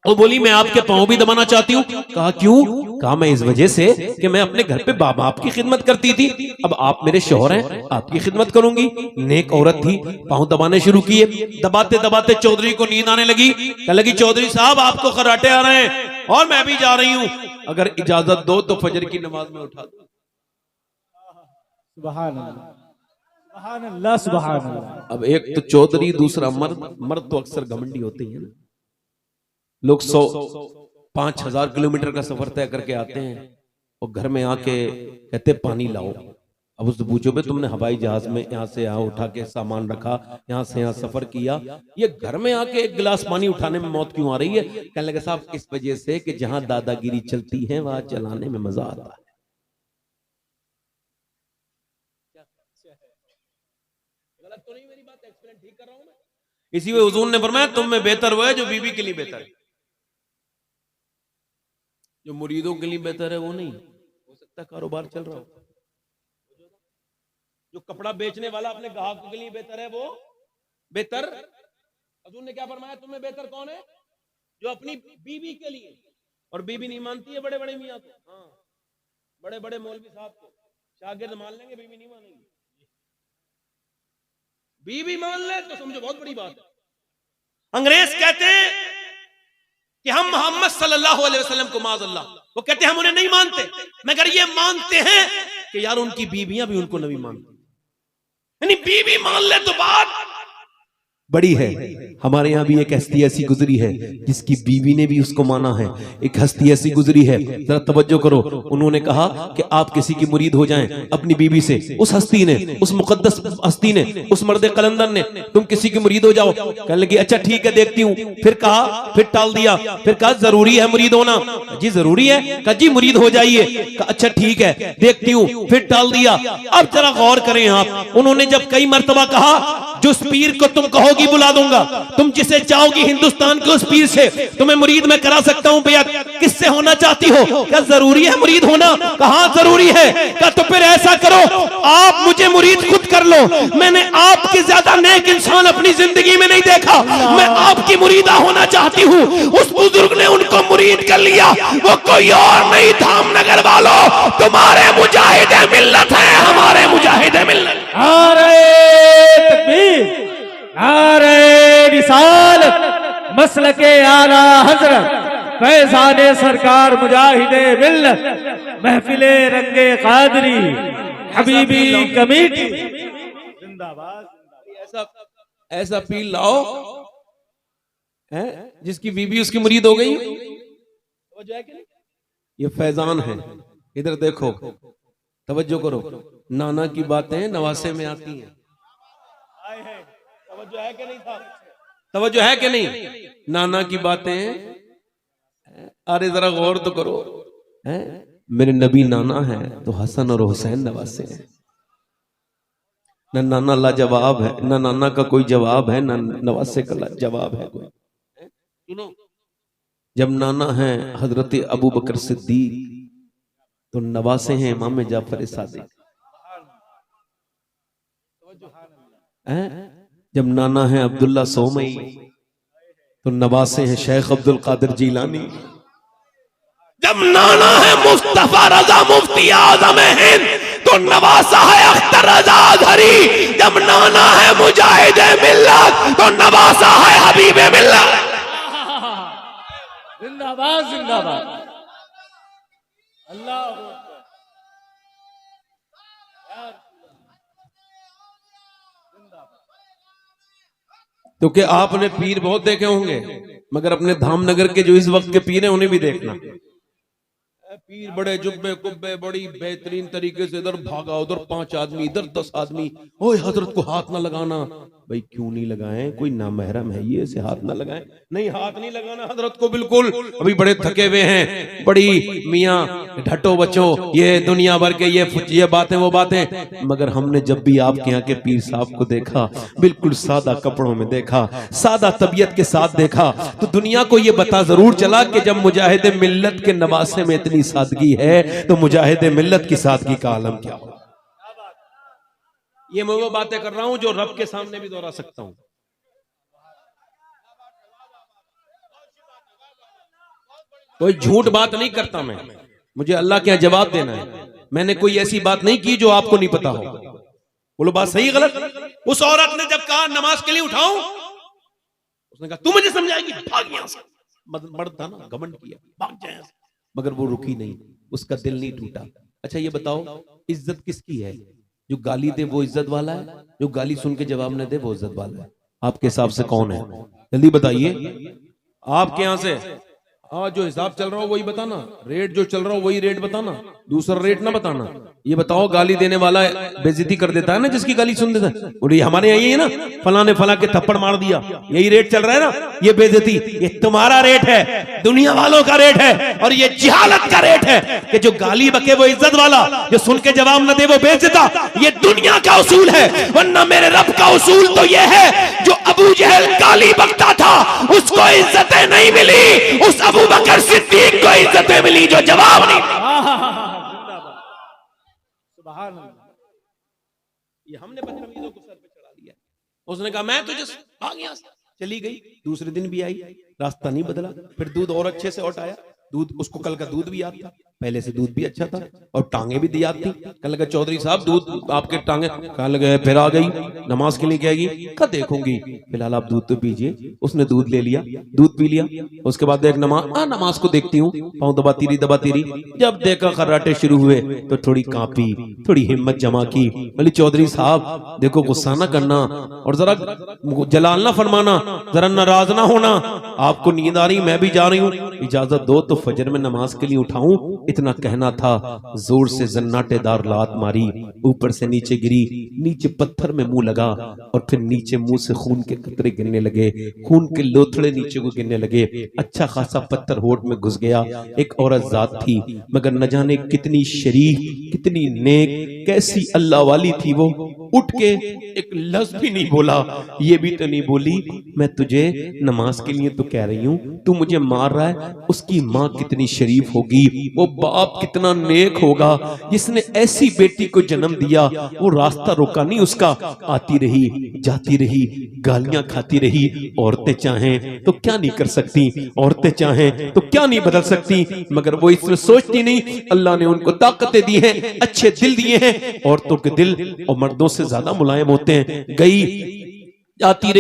[SPEAKER 1] वो बोली, मैं आपके पांव भी दबाना चाहती हूँ। कहा क्यों? कहा मैं इस वजह से कि मैं अपने घर पे बाप आपकी खिदमत करती थी, अब आप मेरे शौहर हैं, आपकी खिदमत करूंगी। नेक औरत थी, पांव दबाने शुरू किए। दबाते दबाते चौधरी को नींद आने लगी। कहने लगी, चौधरी साहब आपको खर्राटे आ रहे हैं और मैं भी जा रही हूं, अगर इजाजत दो तो फजर की नमाज में उठा दो।
[SPEAKER 2] सुभान अल्लाह, सुभान अल्लाह, सुभान अल्लाह।
[SPEAKER 1] अब एक तो चौधरी, दूसरा मर्द। मर्द तो अक्सर घमंडी होते हैं ना, लोग 5,000 किलोमीटर का सफर तय करके आते हैं और घर में आके कहते पानी लाओ। अब उससे पूछो भाई तुमने हवाई जहाज में यहाँ से यहाँ उठा के सामान रखा, यहाँ से यहाँ सफर किया, ये घर में आके 1 गिलास पानी उठाने में मौत क्यों आ रही है? कहने लगे साहब इस वजह से कि जहां दादागिरी चलती है वहां चलाने में मजा आता है। गलत तो नहीं मेरी बात, एक्सप्लेन ठीक कर रहा हूं मैं। इसी में हुजूर ने फरमाया तुम में बेहतर वो है जो बीवी के लिए बेहतर है, जो मुरीदों के लिए बेहतर है वो नहीं। हो सकता कारोबार चल रहा हो, जो कपड़ा बेचने वाला अपने ग्राहकों के लिए बेहतर है वो बेहतर। हुजूर ने क्या फरमाया, तुम्हें बेहतर कौन है? जो अपनी बीवी के लिए, और बीवी नहीं मानती है बड़े बड़े मियां को, हाँ बड़े बड़े मौलवी साहब को शागिर्द मान लेंगे, बीवी नहीं मानेंगे। बीवी मान ले तो समझो बहुत बड़ी बात है। अंग्रेज कहते हैं कि हम मोहम्मद सल्लल्लाहु अलैहि वसल्लम को माज़अल्लाह, वो कहते हैं हम उन्हें नहीं मानते, मगर ये मानते हैं कि यार उनकी बीवियां भी उनको नबी मानती, यानी बीवी मान ले तो बात बड़ी है। हमारे यहाँ भी एक हस्ती ऐसी गुजरी है जिसकी बीवी ने भी उसको माना है। एक हस्ती ऐसी गुजरी है, जरा तवज्जो करो, उन्होंने कहा कि आप किसी की मुरीद हो जाएं अपनी बीवी से। उस हस्ती ने, उस मुकद्दस हस्ती ने, उस मर्द कलंदर ने, तुम किसी की मुरीद हो जाओ। कहने लगी अच्छा ठीक है देखती हूँ। फिर कहा, फिर टाल दिया, फिर कहा जरूरी है मुरीद होना? जी जरूरी है। कहा जी मुरीद हो जाइए। कहा अच्छा ठीक है देखती हूँ, फिर टाल दिया। अब जरा गौर करें आप, उन्होंने जब कई मर्तबा कहा जिस पीर को तुम कहोगी बुला दूंगा, तुम जिसे चाहोगी हिंदुस्तान के उस पीर से तुम्हें मुरीद मैं करा सकता हूं, भैया किससे होना चाहती हो? क्या जरूरी है मुरीद होना? कहा जरूरी है। क्या तो फिर ऐसा करो आप मुझे मुरीद खुद कर लो, मैंने आपकी ज्यादा नेक इंसान अपनी जिंदगी में नहीं देखा, मैं आपकी मुरीदा होना चाहती हूँ। उस बुजुर्ग ने उनको मुरीद कर लिया, वो कोई और नहीं धामनगर वालों, तुम्हारे मुजाहिदे मिल्लत है, हमारे मुजाहिदे मिल्लत।
[SPEAKER 2] नारे रिसालत, मसलके आला हजरत, फैज़ाने सरकार मुजाहिदे मिल्लत, महफिले रंगे कादरी, हबीबी कमेटी जिंदाबाद।
[SPEAKER 1] ऐसा पीर लाओ है जिसकी बीबी उसकी मुरीद हो गई। ये फैजान है, इधर देखो, तवज्जो करो, नाना की बातें नवासे में आती हैं। तवज्जो है कि नहीं था? तवज्जो है कि नहीं? नाना की बातें, अरे जरा गौर तो करो, हैं मेरे नबी नाना है तो हसन और हुसैन नवासे हैं। न नाना लाजवाब है, न नाना का कोई जवाब है, न नवासे का जवाब है कोई। सुनो, जब नाना है हजरत अबू बकर सिद्दीक तो नवासे हैं इमाम जाफर सादिक। जब नाना है अब्दुल्ला सोमई तो नवासे हैं शेख अब्दुल कादिर जीलानी। जब नाना है मुस्तफा रजा मुफ्ती आजम हिंद तो नवासा है अख्तर रजा अजहरी। जब नाना है मुजाहिद मिल्लत तो नवासा है हबीब मिल्लत।
[SPEAKER 2] जिंदाबाद जिंदाबाद। अल्लाह
[SPEAKER 1] तो क्या आपने पीर बहुत देखे होंगे, मगर अपने धामनगर के जो इस वक्त के पीर हैं उन्हें भी देखना। पीर बड़े जुब्बे कुब्बे बड़ी बेहतरीन तरीके से, इधर भागा उधर 5 आदमी, इधर 10 आदमी, ओए हजरत को हाथ ना लगाना। भाई क्यों नहीं लगाएं? कोई नामहरम है ये से हाथ ना लगाएं? नहीं हाथ नहीं लगाना हजरत को बिल्कुल। अभी बड़े थके हुए हैं, बड़ी मियाँ ढटो बच्चों, ये दुनिया भर के ये बातें वो बातें। मगर हमने जब भी आपके यहाँ के पीर साहब को देखा, बिल्कुल सादा कपड़ों में देखा, सादा तबीयत के साथ देखा, तो दुनिया को ये बता जरूर चला कि जब मुजाहिद मिल्लत के नवासे में इतनी सादगी है तो मुजाहिद मिल्लत की सादगी का आलम क्या हो। ये मैं वो बातें कर रहा हूं जो रब के सामने भी दोहरा सकता हूं। कोई झूठ बात नहीं करता मैं, मुझे अल्लाह के यहाँ जवाब देना है। मैंने कोई ऐसी बात नहीं की जो आपको नहीं पता हो। बोलो बात सही गलत? उस औरत ने जब कहा नमाज के लिए उठाऊं, उसने कहा तू मुझे समझाएगी, भाग यहां से। मर्द था ना, घमंड किया, भाग जाए। मगर वो रुकी नहीं, उसका दिल नहीं टूटा। अच्छा ये बताओ इज्जत किसकी है? जो गाली दे वो इज्जत वाला है, जो गाली सुन के जवाब न दे वो इज्जत वाला है? आपके हिसाब से कौन है? जल्दी बताइए आपके यहां से। जो हिसाब चल रहा हो वही बताना, रेट जो चल रहा हो वही रेट बताना, दूसरा रेट ना बताना। ये बताओ गाली देने वाला बेइज्जती कर देता है ना जिसकी गाली सुन देता है, बोले हमारे यहाँ ये है ना, फला ने फला के थप्पड़ मार दिया, यही रेट चल रहा है ना, ये बेइज्जती। ये तुम्हारा रेट है, दुनिया वालों का रेट है, और ये जिहालत का रेट है कि जो गाली बके वो इज्जत वाला, जो सुन के जवाब न दे वो बेइज्जता। ये दुनिया का उसूल है, वरना मेरे रब का उसूल तो ये है जो अबू जहल गाली बकता था उसको इज्जतें नहीं मिली, उस अबू बकर सिद्दीक को इज्जतें मिली जो जवाब नहीं। सुभान अल्लाह। ये हमने बदतमीजों को सर पे चढ़ा दिया। उसने कहा मैं तुझे भाग यहां से, चली गई। दूसरे दिन भी आई, रास्ता नहीं बदला, फिर दूध और अच्छे से उठाया, दूध उसको कल का दूध भी याद था। पहले से दूध भी अच्छा था और टांगे भी दी आती। कहने लगा चौधरी साहब दूध आपके टांगे, कहने लगे फिर आ गई नमाज के लिए कहेगी, कहा देखूंगी फिलहाल आप दूध तो पीजिए। उसने दूध ले लिया, दूध पी लिया। उसके बाद देख नमाज को देखती हूँ, पाँव दबाती रही। जब देखा खर्राटे शुरू हुए तो थोड़ी कांपी, थोड़ी हिम्मत जमा की, बोली चौधरी साहब देखो गुस्सा ना करना और जरा जलाल ना फरमाना, जरा नाराज ना होना, आपको नींद आ रही, मैं भी जा रही हूँ, इजाजत दो तो फजर में नमाज के लिए उठाऊं। इतना कहना था, जोर से जन्नाटेदार लात मारी, ऊपर से नीचे गिरी, नीचे पत्थर में मुंह लगा और फिर नीचे मुंह से खून के कतरे गिरने लगे, खून के लोथड़े नीचे को गिरने लगे। अच्छा खासा पत्थर होठ में घुस गया। एक औरत जात थी, मगर न जाने कितनी शरीफ, कितनी नेक, कैसी अल्लाह वाली थी वो। उठ के एक लफ्ज भी नहीं बोला, ये भी तो नहीं बोली मैं तुझे नमाज के लिए तो कह रही हूँ, तू मुझे मार रहा है। उसकी माँ कितनी शरीफ होगी, वो बाप कितना नेक होगा जिसने ऐसी बेटी को जन्म दिया। वो रास्ता रोका नहीं उसका, आती रही जाती रही, गालियां खाती रही। औरतें चाहें तो क्या नहीं कर सकती, औरतें चाहें तो क्या नहीं बदल सकती, मगर वो इसमें सोचती नहीं। अल्लाह ने उनको ताकतें दी हैं, अच्छे दिल दिए हैं। औरतों के दिल और मर्दों से ज्यादा मुलायम होते हैं। गई जाती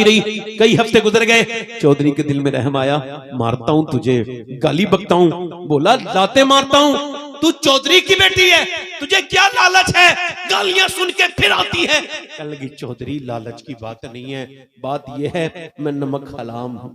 [SPEAKER 1] रही, कई हफ्ते गुजर गए। चौधरी के दिल में रहम आया, मारता हूं तुझे, गाली बकता हूं। बोला लाते मारता हूं, तू चौधरी की बेटी है, तुझे क्या लालच है, गालियां सुन के फिर आती है। कहने लगी चौधरी लालच की बात नहीं है, बात यह है मैं नमक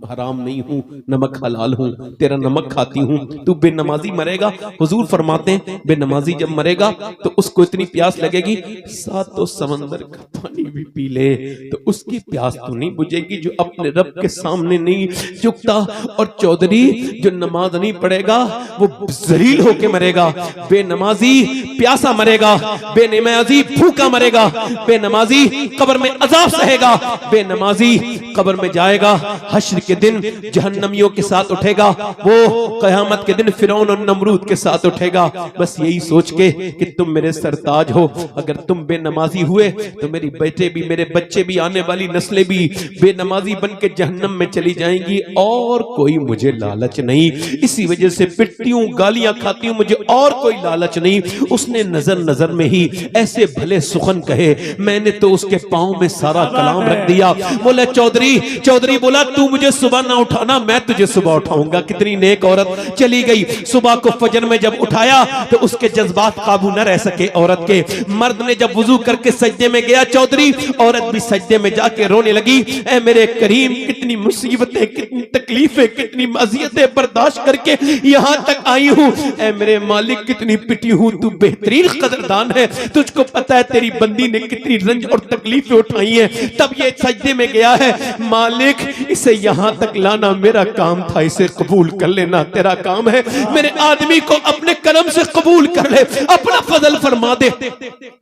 [SPEAKER 1] हराम नहीं हूँ, नमक हलाल हूँ, तेरा नमक खाती हूँ। तू बेनमाजी मरेगा, हुजूर फरमाते हैं बेनमाजी जब मरेगा तो उसको इतनी प्यास लगेगी, सातों समंदर का पानी भी पी ले तो उसकी प्यास तो नहीं बुझेगी जो अपने रब के सामने नहीं झुकता। और चौधरी जो नमाज नहीं पढ़ेगा वो जलील होके मरेगा, बेनमाजी प्यासा मरेगा, बेनमाजी भूखा मरेगा, बेनमाजी कब्र में अजाब सहेगा, बेनमाजी कब्र में जाएगा, हश्र के दिन जहन्नमियों के साथ उठेगा, वो कयामत के दिन फिरौन और नमरूद के साथ उठेगा। बस यही सोच के कि तुम मेरे सरताज हो, अगर तुम बेनमाजी हुए तो मेरी बेटे भी, मेरे बच्चे भी, आने वाली नस्लें भी बेनमाजी बन के जहन्नम में चली जाएंगी। और कोई मुझे लालच नहीं, इसी वजह से पिटती हूँ, गालियां खाती हूँ, मुझे और कोई लालच नहीं। उसने नजर में ही ऐसे भले सुखन कहे, मैंने तो उसके पांव में सारा कलाम रख दिया। बोले चौधरी बोला तू मुझे सुबह ना उठाना, मैं तुझे सुबह उठाऊंगा। कितनी नेक औरत चली गई। सुबह को फजर में जब उठाया तो उसके जज्बात काबू न रह सके औरत के। मर्द ने जब वुजू करके सजदे में गया चौधरी, औरत भी सजदे में जाके रोने लगी। ऐ मेरे करीम, कितनी मुसीबतें, कितनी तकलीफें, कितनी अज़ियतें बर्दाश्त करके यहां तक आई हूं। ऐ मेरे मालिक, कितनी पिटी हूं, तू बेहतरीन कदरदान है, तुझको पता है तेरी बंदी ने कितनी रंज और तकलीफें उठाई हैं। तब ये सजदे में गया है, मालिक इसे यहां तक लाना मेरा काम था, इसे कबूल कर लेना तेरा काम है। मेरे आदमी को अपने करम से कबूल कर ले, अपना फजल फरमा दे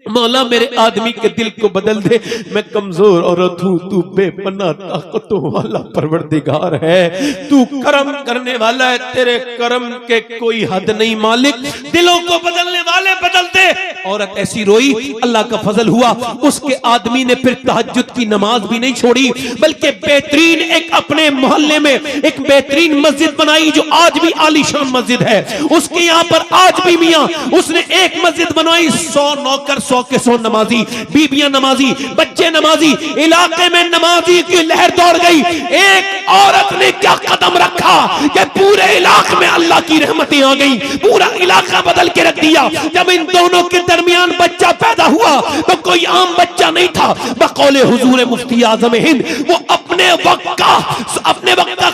[SPEAKER 1] मौला, मेरे आदमी के दिल को बदल दे। मैं कमजोर औरत हूं, तू बेपनाह ताकतों वाला परवरदिगार है, तू करम करने वाला है, तेरे करम के कोई हद नहीं मालिक। दिलों को बदलने वाले बदल दे। औरत ऐसी रोई, अल्लाह का फजल हुआ, उसके आदमी ने फिर तहज्जुद की नमाज भी नहीं छोड़ी, बल्कि बेहतरीन एक अपने मोहल्ले में एक बेहतरीन मस्जिद बनाई जो आज भी आलीशान मस्जिद है। उसके यहाँ पर आज भी मियां उसने एक मस्जिद बनाई, 100 नौकर, 100 के 100 नमाजी, बीबियां नमाजी, बच्चे नमाजी, इलाके में नमाजी की लहर दौड़ गई। एक औरत ने क्या कदम रखा कि पूरे इलाके में अल्लाह की रहमतें आ गई, पूरा इलाका बदल के रख दिया। जब इन दोनों के दरमियान बच्चा पैदा हुआ तो कोई आम बच्चा नहीं था, बकौले हुजूर मुफ्ती आजम हिंद, वो अपने वक्त का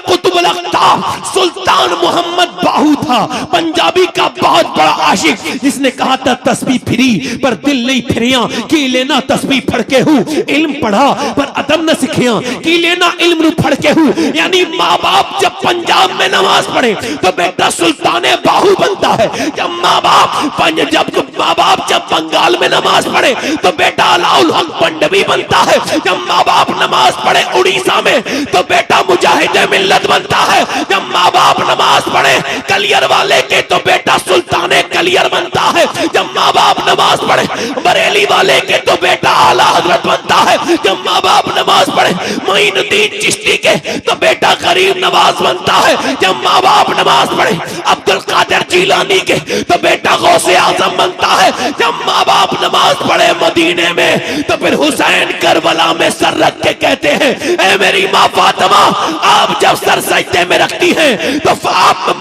[SPEAKER 1] कुतुबुल अख्ताब सुल्तान मोहम्मद बाहू था, पंजाबी का बहुत बड़ा आशिक, जिसने कहा था तस्बीह फिरी पर दिल नहीं फिरिया, की लेना तस्बीह फड़ के हूँ, इल्म पढ़ा पर अदब न सीखिया, की लेना इल्म फड़ के हूँ। यानी माँ बाप जब पंजाब में नमाज पढ़े तो बेटा सुल्ताने बाहू बनता है, जब माँ बाप जब बंगाल में नमाज पढ़े तो बेटा अलाउल हक पंडवी बनता है, जब माँ बाप नमाज पढ़े उड़ीसा में तो बेटा मुजाहिद मिल्लत बनता है, जब माँ बाप नमाज पढ़े पढ़े कलियर वाले के तो बेटा सुल्तान कलियर बनता है। जब माँ बाप नमाज पढ़े बरेली वाले के तो बेटा आला हजरत बनता है। जब माँ बाप नमाज पढ़े मोइनुद्दीन चिश्ती के तो बेटा गरीब नवाज बनता है। जब माँ बाप नमाज पढ़े अब्दुल कादिर जीलानी के तो बेटा गौसे आजम बनता है। जब माँ बाप नमाज पढ़े मदीने में तो फिर हुसैन करबला में सर रख के कहते हैं, ऐ मेरी माँ फातिमा, आप जब सर सजदे में रखती हैं तो आप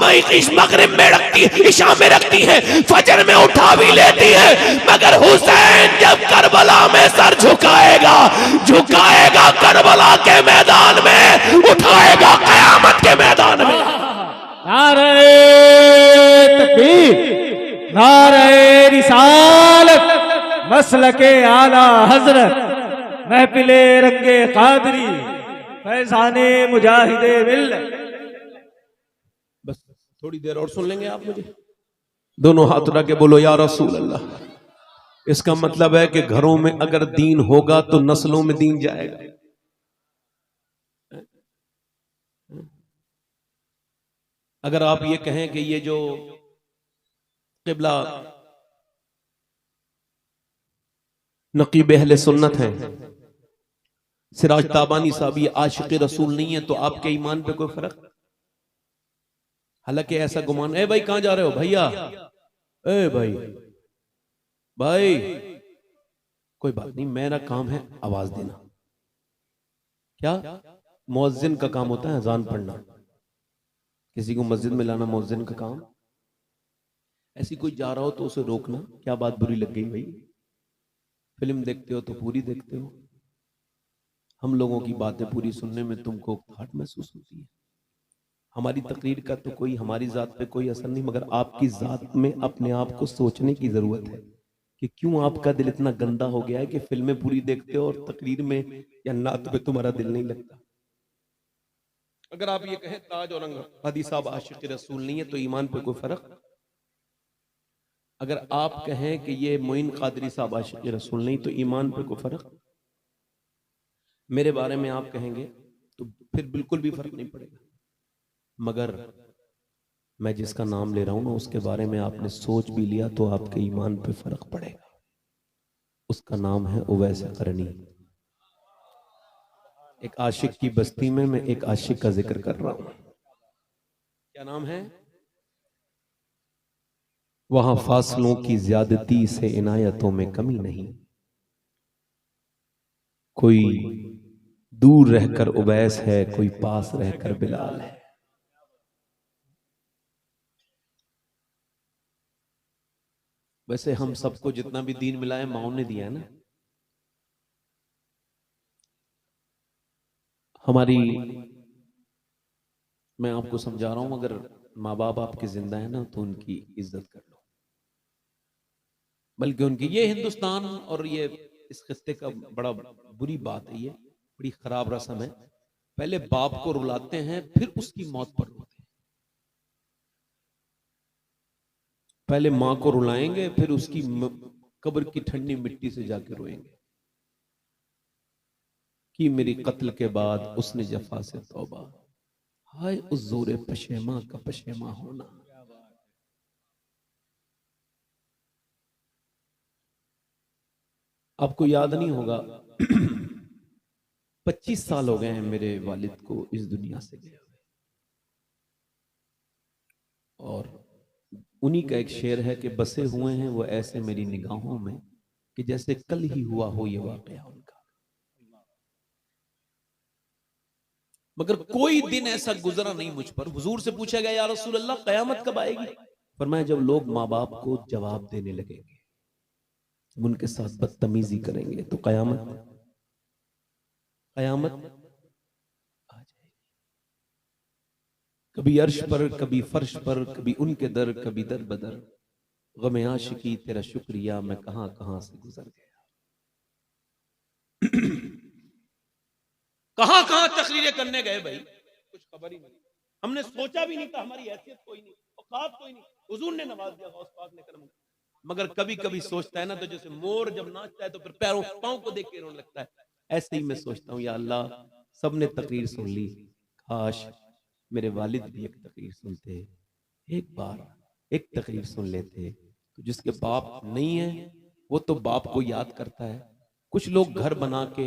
[SPEAKER 1] मगरिब में रखती है, इशा में रखती है, फजर में उठा भी लेती है, मगर हुसैन जब करबला में सर झुकाएगा, झुकाएगा करबला के मैदान में, उठाएगा कयामत के मैदान में।
[SPEAKER 2] नारे तकबीर, नारे रिसालत, मसलके आला हजरत, महफिले रंगे कादरी, फैजाने मुजाहिदे मिल्लत।
[SPEAKER 1] बस थोड़ी देर और सुन लेंगे आप मुझे। दोनों हाथ उठा के बोलो या रसूल अल्लाह। इसका मतलब है कि घरों में अगर दीन होगा तो नस्लों में दीन जाएगा। अगर आप ये कहें कि ये जो किबला नकीब अहले सुन्नत हैं, सिराज ताबानी साहब ये आशिक रसूल नहीं है, तो आपके ईमान पे कोई फर्क? हालांकि ऐसा गुमान, ए भाई कहां जा रहे हो भैया, ए भाई भाई, कोई बात नहीं, मेरा काम है आवाज देना। क्या मुअज्जिन का काम होता है अजान पढ़ना, किसी को मस्जिद में लाना मुअज्जिन का काम। ऐसी कोई जा रहा हो तो उसे रोकना, क्या बात बुरी लग गई भाई, फिल्म देखते हो तो पूरी देखते हो, हम लोगों की बातें पूरी सुनने में तुमको घाट महसूस होती है। हमारी तकरीर का तो कोई हमारी जात पे कोई असर नहीं, मगर आपकी जात में अपने आप को सोचने की जरूरत है कि क्यों आपका दिल इतना गंदा हो गया है कि फिल्में पूरी देखते हो और तकरीर में या नात पे तुम्हारा दिल नहीं लगता। अगर आप ये कहें ताज और हदी साहब आशिक रसूल नहीं है तो ईमान पे कोई फर्क? अगर आप कहें कि ये मोइन कादरी साहब आशिक रसूल नहीं तो ईमान पे कोई फर्क? मेरे बारे में आप कहेंगे तो फिर बिल्कुल भी फर्क नहीं पड़ेगा, मगर मैं जिसका नाम ले रहा हूं ना उसके बारे में आपने सोच भी लिया तो आपके ईमान पे फर्क पड़ेगा। उसका नाम है उवैस करनी। एक आशिक की बस्ती में मैं एक आशिक का जिक्र कर रहा हूं। क्या नाम है? वहां फासलों की ज्यादती से इनायतों में कमी नहीं, कोई दूर रहकर उवैस है, कोई पास रहकर बिलाल है। वैसे हम सबको जितना भी दीन मिला है माओ ने दिया है ना। हमारी, मैं आपको समझा रहा हूं, अगर माँ बाप आपके जिंदा है ना तो उनकी इज्जत कर लो, बल्कि उनकी, ये हिंदुस्तान और ये इस खिस्ते का बड़ा बुरी बात है, ये बड़ी खराब रस्म है। पहले बाप को रुलाते हैं फिर उसकी मौत पर रोते हैं। पहले माँ को रुलाएंगे फिर उसकी कब्र की ठंडी मिट्टी से जाके रोएंगे कि मेरी कत्ल के बाद उसने जफा से तौबा, हाय उस जोरे पशेमा का पशेमा होना। आपको याद नहीं होगा 25 साल हो गए हैं मेरे वालिद को इस दुनिया से गए हुए, और उन्हीं का एक शेर है कि बसे हुए हैं वो ऐसे मेरी निगाहों में कि जैसे कल ही हुआ हो ये वाकया उनका। मगर कोई दिन ऐसा गुजरा नहीं मुझ पर, हुजूर से पूछा गया या रसूल अल्लाह कयामत कब आएगी? फरमाया जब लोग माँ बाप को जवाब देने लगेंगे, उनके साथ बदतमीजी करेंगे तो कयामत कयामत आ जाएगी। कभी अर्श पर, कभी फर्श पर, कभी उनके दर, कभी दर बदर, गम आशिकी तेरा शुक्रिया मैं कहां कहां से गुजर गया। कहां कहां तकरीरें करने गए भाई, कुछ खबर ही नहीं, हमने सोचा भी नहीं था, हमारी हैसियत कोई नहीं, औकात कोई नहीं, हुजूर ने नवाज दिया, गौस पाक ने करम। मगर कभी कभी सोचता है ना तो जैसे मोर जब नाचता है तो फिर पैरों पांव को देख के रोने लगता है, ऐसे ही मैं सोचता हूं या अल्लाह सबने तकरीर सुन ली, काश मेरे वालिद भी एक तकरीर सुनते एक बार एक तकरीर सुन लेते। तो जिसके बाप नहीं है वो तो बाप को याद करता है। कुछ लोग घर बना के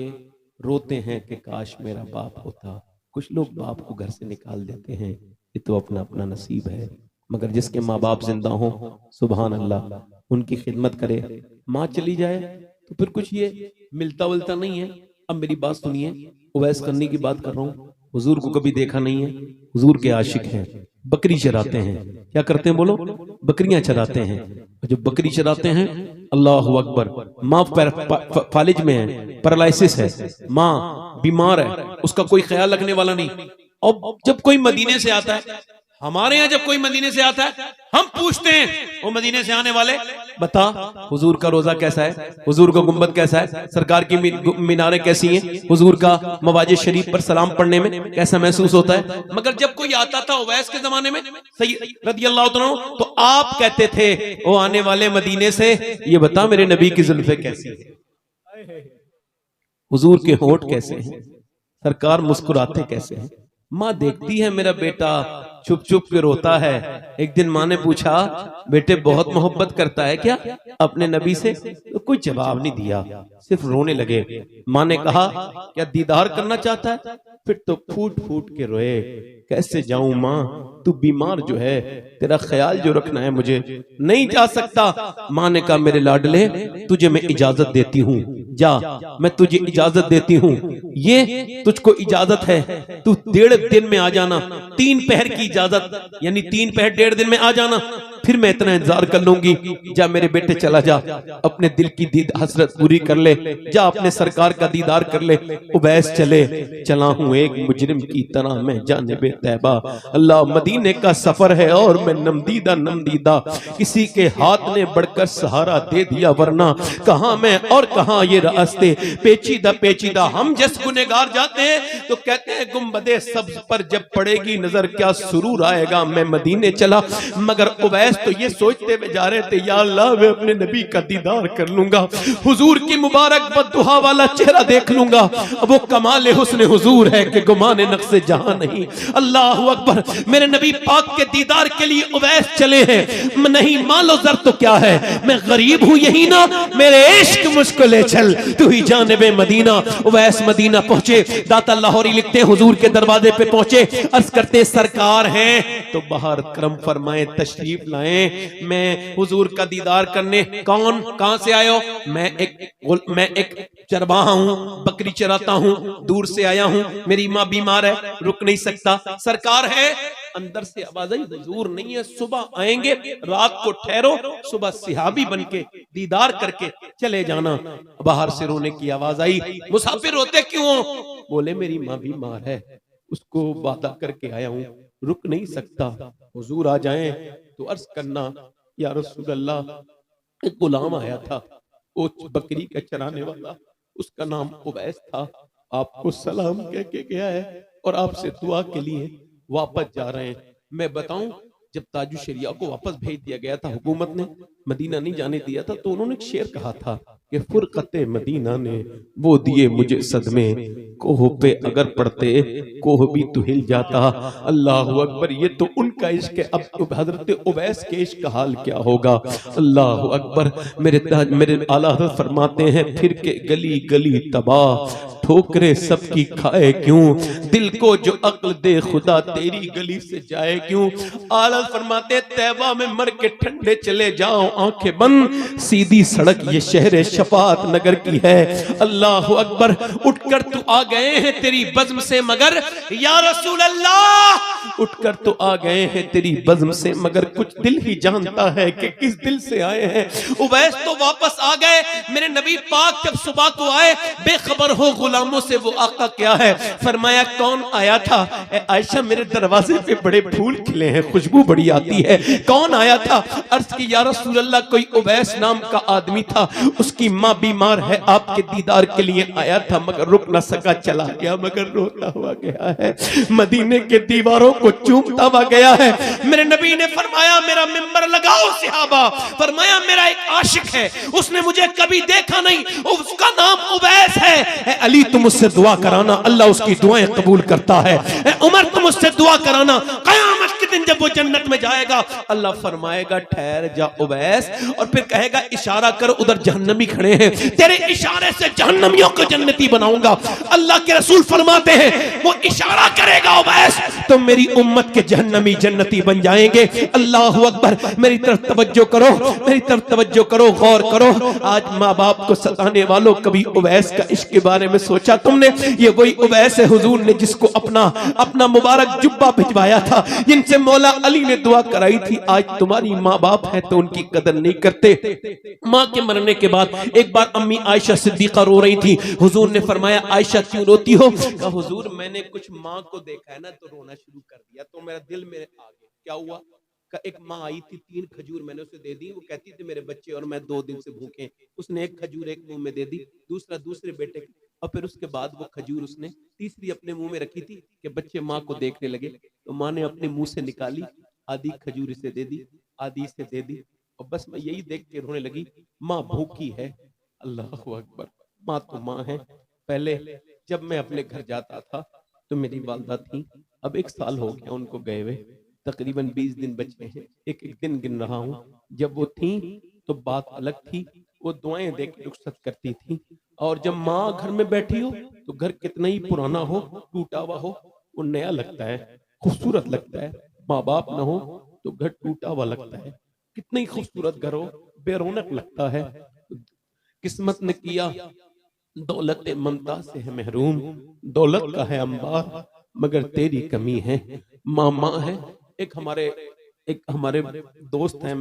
[SPEAKER 1] रोते हैं कि काश मेरा बाप होता। कुछ लोग बाप को घर से निकाल देते हैं, ये तो अपना अपना नसीब है। मगर जिसके माँ बाप जिंदा हो, सुभान अल्लाह, उनकी खिदमत करे। माँ चली जाए तो फिर कुछ ये मिलता विलता नहीं है। अब मेरी बात सुनिए, उवैस करनी की बात कर रहा हूँ। हुजूर को कभी देखा नहीं है, हुजूर के आशिक हैं, बकरी चराते हैं। क्या करते हैं बोलो? बकरियां चराते हैं। जो बकरी चराते हैं, अल्लाह अकबर, माँ फालिज में है, पैरालिसिस है, माँ बीमार है, उसका कोई ख्याल रखने वाला नहीं। और जब कोई मदीने से आता है, हमारे यहाँ जब कोई मदीने से आता है, हम पूछते हैं वो मदीने से आने वाले, बता हुजूर का रोजा कैसा है, हुजूर का गुंबद कैसा है, सरकार की मीनारें कैसी हैं, हुजूर का मवाजे शरीफ पर सलाम पढ़ने में कैसा महसूस होता है। मगर जब कोई आता था उवैस के जमाने में सैयद रदियल्लाहु तआला अन्हु, तो आप कहते थे वो आने वाले मदीने से, ये बता मेरे नबी की जुल्फे कैसी है, हुजूर के होंठ कैसे हैं, सरकार मुस्कुराते कैसे हैं। माँ देखती है मेरा बेटा चुप चुप के रोता है। एक दिन माँ ने पूछा, बेटे बहुत मोहब्बत करता है क्या अपने नबी से? तो कोई जवाब नहीं दिया, सिर्फ रोने लगे। माँ ने कहा, क्या दीदार करना चाहता है? फिर तो फूट फूट के रोए, कैसे जाऊं माँ, तू बीमार जो है, तेरा ख्याल जो रखना है मुझे नहीं जा सकता। माँ ने कहा, मेरे लाडले, तुझे मैं इजाजत देती हूँ, जा, मैं तुझे इजाजत देती हूँ, ये तुझको इजाजत है, तू 1.5 दिन में आ जाना, 3 पहर की इजाजत, यानी 3 पहर 1.5 दिन में आ जाना, फिर मैं इतना इंतजार कर लूंगी। जा मेरे बेटे चला जा, अपने दिल की हसरत पूरी कर ले, जा अपने सरकार का दीदार कर ले। उवैस चले, चला हूं एक मुजरिम की तरह मैं जानिबे तैबा। अल्लाह, मदीने का सफर है और मैं नमदीदा नमदीदा, किसी के हाथ ने बढ़कर सहारा दे दिया, वरना कहां मैं और कहां ये रास्ते पेचीदा पेचीदा। हम जैसे गुनहगार जाते हैं तो कहते हैं गुंबदे सब्ज पर जब पड़ेगी नजर क्या सुरूर आएगा, मैं मदीने चला। मगर उवैस तो ये सोचते हुए जा रहे थे, या अल्लाह मैं अपने नबी का दीदार कर लूंगा, हुजूर की मुबारक बद्दुआ वाला चेहरा देख लूंगा। अब वो कमाल हुस्न हुजूर है कि गुमाने नक्शे जहां नहीं। अल्लाह अकबर, मेरे नबी पाक के दीदार के लिए उवैस चले हैं। नहीं मालो जर तो क्या है, मैं गरीब हूं यही ना, मेरे इश्क मुझको ले चल, तू ही जानिबे मदीना। उवैस मदीना पहुंचे। दाता लाहौरी लिखते हैं, हुजूर के दरवाजे पे पहुंचे, अर्ज करते सरकार हैं तो बाहर करम फरमाए, तशरीफ लाए, मैं हुजूर का दीदार करने। कौन, कहां से आए हो? मैं एक चरवाहा हूं, बकरी चराता हूं, दूर से आया हूं, मेरी माँ बीमार है, रुक नहीं सकता। सरकार है। अंदर से आवाज आई, हुजूर नहीं है, सुबह आएंगे, रात को ठहरो, सुबह सिहाबी बन के दीदार करके चले जाना। बाहर से रोने की आवाज आई। मुसाफिर रोते क्यों? बोले मेरी माँ बीमार है, उसको वादा करके आया हूं, रुक नहीं सकता, हुजूर आ जाएं तो अर्ज करना, या रसूल अल्लाह, एक गुलाम आया था, वो बकरी का चराने वाला, उसका नाम उवैस था, आपको सलाम कह के गया है और आपसे दुआ के लिए वापस जा रहे हैं। मैं बताऊं, जब ताजु शरिया को वापस भेज दिया गया था, हुकूमत ने मदीना नहीं जाने दिया था, तो उन्होंने एक शेर कहा था कि फुरकते मदीना ने वो दिए मुझे सदमे, कोह पे अगर पड़ते कोह भी तो हिल जाता। अल्लाह अकबर, ये तो उनका इश्क है। अब हजरत उवैस के इश्क का हाल क्या होगा? अल्लाह अकबर। मेरे आला हज़रत फरमाते हैं, फिर के गली गली तबाह, ठोकरे सबकी खाए क्यों, दिल को जो अक्ल दे खुदा तेरी गली से जाए क्यों। आला फरमाते, तैबा में मर के ठंडे चले जाओ, आंखें बंद, सीधी सड़क ये शहर शफात नगर की है। अल्लाह अकबर। उठकर तो आ गए हैं तेरी बज़्म से, मगर या रसूल अल्लाह, उठकर तो आ गए हैं तेरी बज़्म से, मगर कुछ दिल ही जानता है कि किस दिल से आए हैं। उवैस तो वापस आ गए। मेरे नबी पाक जब सुबह को आए, बेखबर हो गुलामों से वो आका क्या है। फरमाया, कौन आया था? आयशा, मेरे दरवाजे पे बड़े फूल खिले हैं, खुशबू बड़ी आती है। कौन आया था? अर्ज की, या रसूल अल्लाह, कोई उवैस नाम का आदमी था, उसकी माँ बीमार है, आपके दीदार के लिए आया था, मगर रुक न सका, चला गया, मगर रोता हुआ गया है, मदीने के दीवारों को चूमता हुआ गया है। मेरे नबी ने फरमाया, मेरा मिंबर लगाओ सहाबा। फरमाया, मेरा एक आशिक है, उसने मुझे कभी देखा नहीं, उसका नाम उवैस है। अली, तुम मुझसे दुआ कराना, अल्लाह उसकी दुआएं कबूल करता है। उमर, तुम मुझसे दुआ कराना, क़यामत के दिन जब वो जन्नत में जाएगा, अल्लाह फरमाएगा ठहर जा उवैस, और फिर कहेगा इशारा कर, उधर जहन्नमी खड़े हैं, तेरे इशारे से जहन्नमियों को जन्नती बनाऊंगा। अल्लाह के रसूल फरमाते हैं वो इशारा करेगा उवैस तो मेरी उम्मत के जहन्नमी जन्नती बन जाएंगे। अल्लाह अकबर। मेरी तरफ तवज्जो करो, मेरी तरफ तवज्जो करो, गौर करो। आज माँ बाप को सताने वालों, कभी उवैस का इश्क के बारे में सोचा तुमने? ये वही उवैस है हुजूर ने जिसको अपना मुबारक जुब्बा भिजवाया था, जिनसे मौला अली ने दुआ कराई थी। आज तुम्हारी माँ बाप है तो उनकी कदर नहीं करते। माँ के मरने के बाद एक बार अम्मी आयशा सिद्दीका रो रही थी। हुजूर ने फरमाया आयशा क्यों रोती हो? कहा हुजूर मैंने कुछ माँ को देखा है ना तो रोना शुरू कर दिया, तो मेरा दिल मेरे आ गया। क्या हुआ? का एक माँ आई थी, 3 खजूर मैंने उसे दे दी, वो कहती थी मेरे बच्चे और मैं 2 दिन से भूखे। उसने एक खजूर एक मुंह में दे दी, दूसरा दूसरे बेटे, और फिर उसके बाद वो खजूर उसने तीसरी अपने मुंह में रखी थी कि बच्चे माँ को देखने लगे। तो माँ ने अपने मुंह से निकाली, आधी खजूर इसे दे दी, आधी इसे दे दी, और बस मैं यही देख के रोने लगी, माँ भूखी है। अल्लाह अकबर। माँ तो माँ है। पहले जब मैं अपने घर जाता था तो मेरी वालदा थी, अब 1 साल हो गया उनको गए हुए, तकरीबन 20 दिन बचे हैं, एक एक दिन गिन रहा हूँ। जब वो थी तो बात अलग थी, वो दुआएं दे के रुखसत करती थी। और जब माँ घर में बैठी हो तो घर कितना ही पुराना हो, टूटा हुआ हो, वो नया लगता है, खूबसूरत लगता है। माँ बाप ना हो तो घर टूटा हुआ लगता है, कितना ही खूबसूरत घर हो बेरौनक लगता है। किस्मत ने किया दौलत ममता से है महरूम, दौलत का है अंबार मगर तेरी कमी है। माँ माँ है। एक हमारे दोस्त हैं,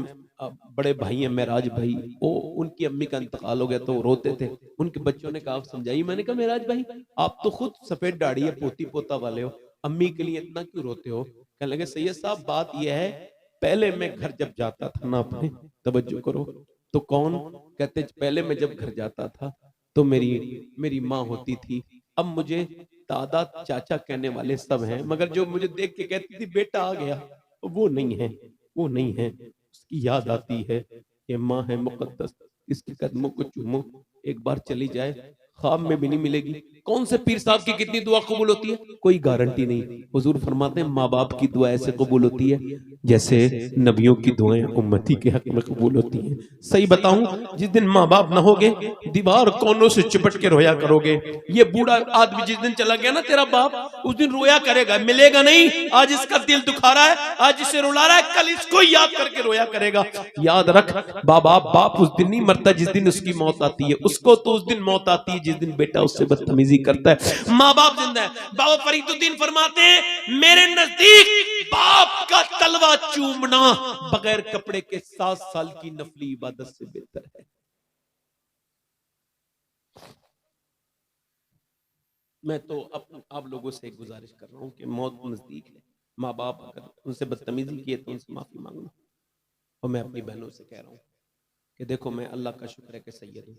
[SPEAKER 1] बड़े भाई हैं मेराज भाई, वो उनकी अम्मी का इंतकाल हो गया तो रोते थे। उनके बच्चों ने कहा समझाई, मैंने कहा मेराज भाई आप तो खुद सफेद दाढ़ी है, पोती पोता वाले हो, अम्मी के लिए इतना क्यों रोते हो? कहने लगे सैयद साहब बात यह है, पहले मैं घर जब जाता था ना, अपने तवज्जो करो, तो कौन कहते पहले मैं जब घर जाता था तो मेरी माँ होती थी। अब मुझे दादा चाचा कहने वाले सब हैं, मगर जो मुझे देख के कहती थी बेटा आ गया, वो नहीं है, वो नहीं है। उसकी याद आती है, ये माँ है मुकद्दस, इसके कदमों को चूमो, एक बार चली जाए ख्वाब में भी नहीं मिलेगी। कौन से पीर साहब की कितनी दुआ कबूल होती है, कोई गारंटी नहीं। हुजूर फरमाते हैं माँ बाप की दुआ ऐसे कबूल होती है जैसे नबियों की दुआएं उम्मती के हक में कबूल होती हैं। सही बताऊं, जिस दिन माँ बाप ना होगे दीवार कोनों से चिपट के रोया करोगे। ये बूढ़ा आदमी जिस दिन चला गया ना तेरा बाप, उस दिन रोया करेगा, मिलेगा नहीं। आज इसका दिल दुखा रहा है, आज इसे रुला रहा है, कल इसको याद करके रोया करेगा। याद रख बाप उस दिन नहीं मरता जिस दिन उसकी मौत आती है, उसको तो उस दिन मौत आती है जिस दिन बेटा उससे बदतमीजी करता है। माँ बाप जिंदा है। बाबा फरीदुद्दीन फरमाते हैं मेरे नजदीक बाप का तलवा चूमना बगैर कपड़े के 7 साल की नफली इबादत से बेहतर है। मैं तो आप लोगों से एक गुजारिश कर रहा हूं कि मौत नजदीक है, माँ बाप अगर उनसे बदतमीजी किए तो उनसे माफी मांगना। और मैं अपनी बहनों से कह रहा हूं कि देखो मैं अल्लाह का शुक्र है कि सैयद हूं,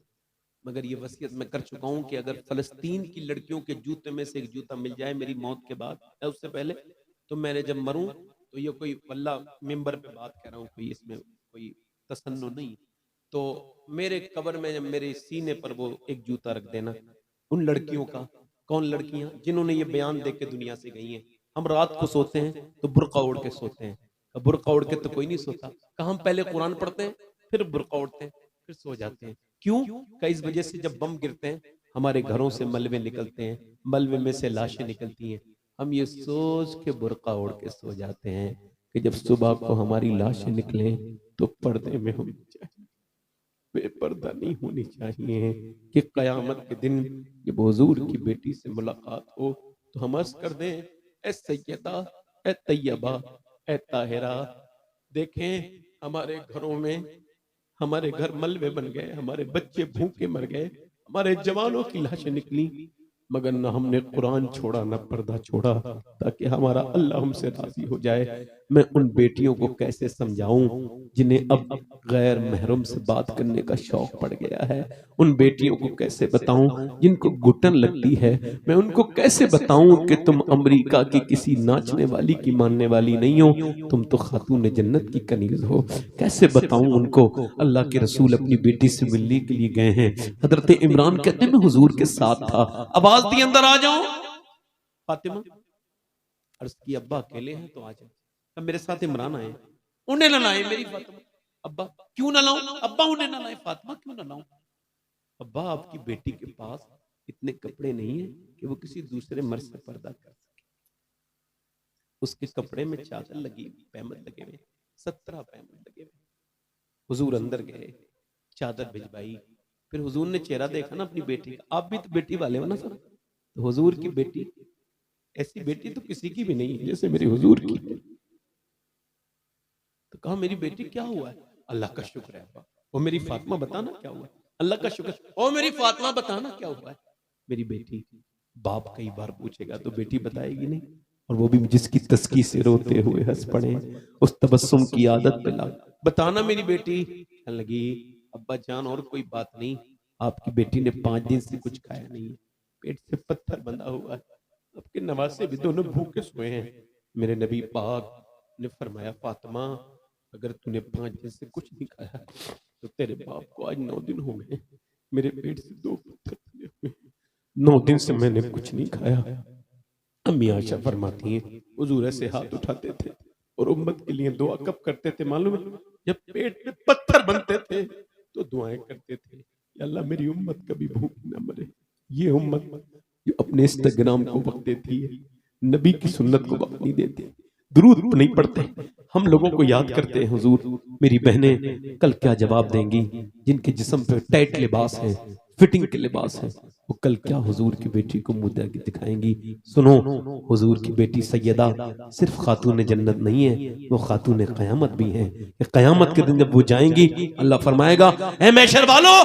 [SPEAKER 1] मगर ये वसीयत मैं कर चुका हूं कि अगर फलस्तीन की लड़कियों के जूते में से एक जूता मिल जाए मेरी मौत के बाद या उससे पहले, तो मैंने जब मरूं तो ये कोई अल्लाह मिंबर पे बात कर रहा हूं, कोई इसमें कोई तसन्नु नहीं, तो मेरे कब्र में जब मेरे सीने पर वो एक जूता रख देना उन लड़कियों का। कौन लड़कियां? जिन्होंने ये बयान दे के दुनिया से गई हैं। हम रात को सोते हैं तो बुर्का ओढ़ के सोते हैं, बुर्का ओढ़ के तो कोई नहीं सोता। कहा हम पहले कुरान पढ़ते हैं फिर बुर्का ओढ़ते हैं फिर सो जाते हैं। क्यों? का इस वजह से जब बम गिरते हैं हमारे घरों से मलबे निकलते हैं, मलबे में से लाशें निकलती हैं, हम ये सोच के बुर्का ओढ़ के सो जाते हैं कि जब सुबह को हमारी लाशें निकले तो पर्दे में होनी चाहिए, बेपर्दा नहीं होनी चाहिए, कि कयामत के दिन जब हुजूर की बेटी से मुलाकात हो तो हम अर्ज कर दें ए सैयदा, ए तैयबा, ए ताहिरा। देखें हमारे घरों में, हमारे घर मलबे बन गए, हमारे बच्चे भूखे मर गए, हमारे जवानों की लाशें निकली, मगर न हमने कुरान छोड़ा न पर्दा छोड़ा ताकि हमारा अल्लाह हमसे राजी हो जाए। मैं उन बेटियों को कैसे समझाऊं जिन्हें अब गैर महरम से बात करने का शौक पड़ गया है? उन बेटियों को कैसे बताऊं जिनको घुटन लगती है? मैं उनको कैसे बताऊं कि तुम अमेरिका की किसी नाचने वाली की मानने वाली नहीं हो, तुम तो खातून जन्नत की कनीज हो? कैसे बताऊं उनको? अल्लाह के रसूल अपनी बेटी से मिलने के लिए गए हैं। हजरत इमरान कहते हैं मैं हुजूर के साथ था, आवाज दी अंदर आ जाओ। फातिमा अर्ज की अब्बा अकेले हैं तो आ जाओ। अब मेरे साथ इमरान आए, उन्हें ना लाए मेरी फातिमा। अब्बा क्यों ना लाऊं? अब्बा उन्हें ना लाए, फातिमा क्यों ना लाऊं? अब्बा आपकी बेटी के पास इतने कपड़े नहीं है कि वो किसी दूसरे मर्द से पर्दा कर सके। उसके कपड़े में चादर लगी, पैमद लगे हुए, 17 पैमद लगे हुए। हुजूर अंदर गए, चादर भिजवाई, फिर हुजूर ने चेहरा देखा ना अपनी बेटी का। आप भी तो बेटी वाले हो ना सर, तो हुजूर की बेटी, ऐसी बेटी तो किसी की भी नहीं है जैसे मेरी हुजूर की। तो कहा मेरी बेटी क्या हुआ है? अल्लाह का शुक्र है अब्बा। वो मेरी फातिमा बताना क्या हुआ है? अल्लाह का शुक्र। ओ मेरी फातिमा बताना क्या हुआ है? मेरी बेटी। बाप कई बार पूछेगा तो बेटी बताएगी नहीं, और वो भी जिसकी तस्की से रोते हुए हंस पड़े, उस तबस्सुम की आदत पे ला। बताना मेरी बेटी। कहने लगी अब्बा जान और कोई बात नहीं, आपकी बेटी ने 5 दिन से कुछ खाया नहीं है, पेट से पत्थर बंधा हुआ है, आपके नवासे भी दोनों भूखे सोए हैं। मेरे नबी पाक ने फरमाया फातिमा अगर तूने 5 दिन से कुछ नहीं खाया तो तेरे बाप को आज 9 दिन हो गए, मेरे पेट से 2 पत्थर निकले हुए, 9 दिन से मैंने कुछ नहीं खाया। अम्मी आयशा फरमाती हैं हुजूर ऐसे हाथ उठाते थे और उम्मत के लिए दुआ कब करते थे मालूम है? जब पेट में पत्थर बनते थे तो दुआएं करते थे, या अल्लाह मेरी उम्मत कभी भूख न मरे। ये उम्मत जो अपने इंस्टाग्राम को वक्त देती है, नबी की सुन्नत को वक्त नहीं देती, दुरूद नहीं पढ़ते, हम लोगों को याद करते हैं। हुजूर मेरी बहनें कल क्या जवाब देंगी, जिनके जिस्म पे टाइट लिबास है, फिटिंग के लिबास है, वो कल क्या हुजूर की बेटी को मुंह दिखाएंगी। सुनो, हुजूर की बेटी सैयदा सिर्फ खातून जन्नत नहीं है, वो खातून क़यामत भी है। क़यामत के दिन जब वो जाएंगी, अल्लाह फरमाएगा ऐ मैशर वालों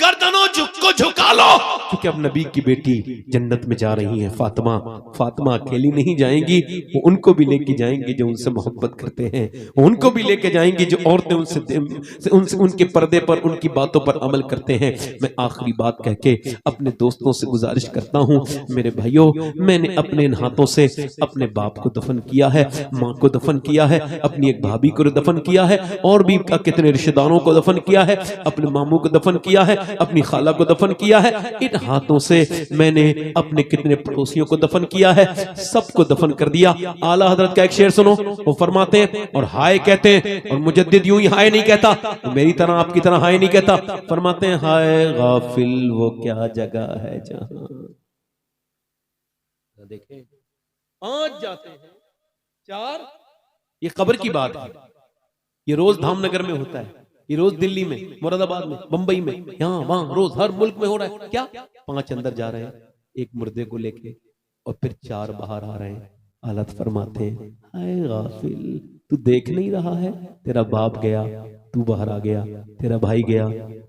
[SPEAKER 1] गर्दनों को झुका लो, क्योंकि अब नबी की बेटी जन्नत में जा रही है। फातिमा फातिमा अकेली नहीं जाएंगी, वो उनको भी लेके जाएंगे जो उनसे मोहब्बत करते हैं, उनको भी लेके जाएंगे जो औरतें उनसे उनके पर्दे पर उनकी बातों पर अमल करते हैं। मैं आखिरी बात कह के अपने दोस्तों से गुजारिश करता हूँ, मेरे भाइयों मैंने अपने इन हाथों से अपने बाप को दफन किया है, माँ को दफन किया है, अपनी एक भाभी को दफन किया है, और भी कितने रिश्तेदारों को दफन किया है, अपने मामू को दफन किया है, अपनी खाला को दफन किया है। इन हाथों से मैंने अपने कितने पड़ोसियों को दफन किया है, सबको दफन कर दिया। आला हजरत का एक शेर सुनो, वो फरमाते हैं और हाय कहते हैं, और मुजद्दिद यूं ही हाय नहीं कहता, तो मेरी तरह आपकी तरह हाय नहीं कहता, फरमाते हैं हाय गाफिल वो क्या जगह है जहां। देखें 5 जाते हैं 4, ये कब्र की बात है, ये रोज धामनगर में होता है, ये रोज दिल्ली में, मुरादाबाद में, बंबई में, यहाँ वहां रोज हर मुल्क में हो रहा है। क्या 5 अंदर जा रहे हैं एक मुर्दे को लेके, और फिर 4 बाहर आ रहे हैं। हालत फरमाते हैं हाय गाफिल तू देख नहीं रहा है, तेरा बाप गया तू बाहर आ गया, तेरा भाई गया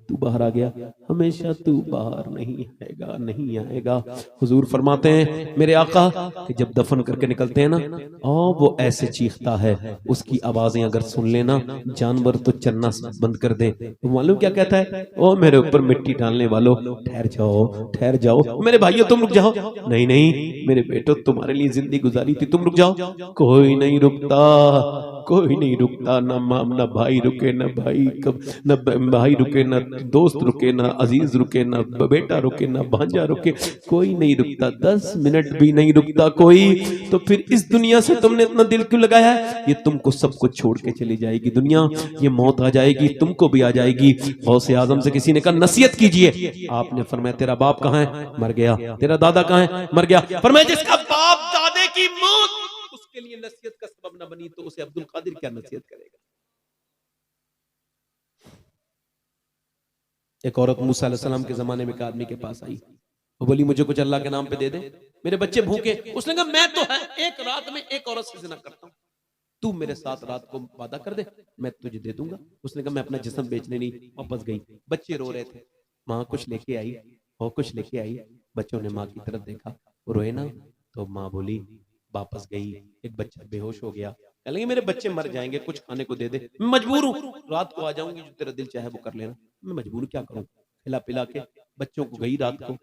[SPEAKER 1] तू बाहर आ गया, हमेशा तू बाहर नहीं आएगा, नहीं आएगा। हुजूर फरमाते हैं मेरे आका कि जब दफन करके निकलते हैं ना, और वो ऐसे चीखता है, उसकी आवाजें अगर सुन लेना जानवर तो चलना बंद कर दे। तो मालूम क्या कहता है? ओ मेरे ऊपर मिट्टी डालने वालों ठहर जाओ, ठहर जाओ, मेरे भाइयों तुम रुक जाओ। नहीं नहीं मेरे बेटो तुम्हारे लिए जिंदगी गुजारी थी, तुम रुक जाओ। कोई नहीं रुकता, कोई नहीं रुकता, ना भाई रुके, ना भाई कब, ना भाई रुके, ना दोस्त रुके, ना अजीज रुके, ना बेटा रुके, ना भांजा रुके, कोई नहीं रुकता, 10 मिनट भी नहीं रुकता कोई। तो फिर इस दुनिया से तुमने इतना दिल क्यों लगाया है? ये तुमको सब कुछ छोड़ के चली जाएगी दुनिया, ये मौत आ जाएगी, तुमको भी आ जाएगी। गौसे आजम से किसी ने कहा नसीहत कीजिए, आपने फरमाया तेरा बाप कहाँ है? मर गया। तेरा दादा कहाँ है? मर गया। फरमाया जिसका बाप दादे की मौत उसके लिए नसीहत का सबब न बनी तो उसे अब्दुल कादिर क्या नसीहत करेगा? एक औरत मूसा अलैहिस्सलाम के जमाने में एक आदमी के पास आई, वो बोली मुझे कुछ अल्लाह के नाम पे दे दे, मेरे बच्चे भूखे। उसने कहा मैं तो है एक रात में एक औरत से जिना करता हूं, तू मेरे साथ रात को वादा कर दे, मैं तुझे दे दूंगा। उसने कहा मैं अपना जिस्म बेचने नहीं। वापस गई, बच्चे रो रहे थे, माँ कुछ लेके आई और कुछ लेके आई। बच्चों ने माँ की तरफ देखा, वो रोए ना, तो माँ बोली, वापस गई, एक बच्चा बेहोश हो गया, कह लगे मेरे बच्चे मर जाएंगे, कुछ खाने को दे दे, मैं मजबूर हूँ, रात को आ जाऊंगी, जो तेरा दिल चाहे वो कर लेना, मैं मजबूर क्या करूं। खिला पिला के बच्चों को गई, रात को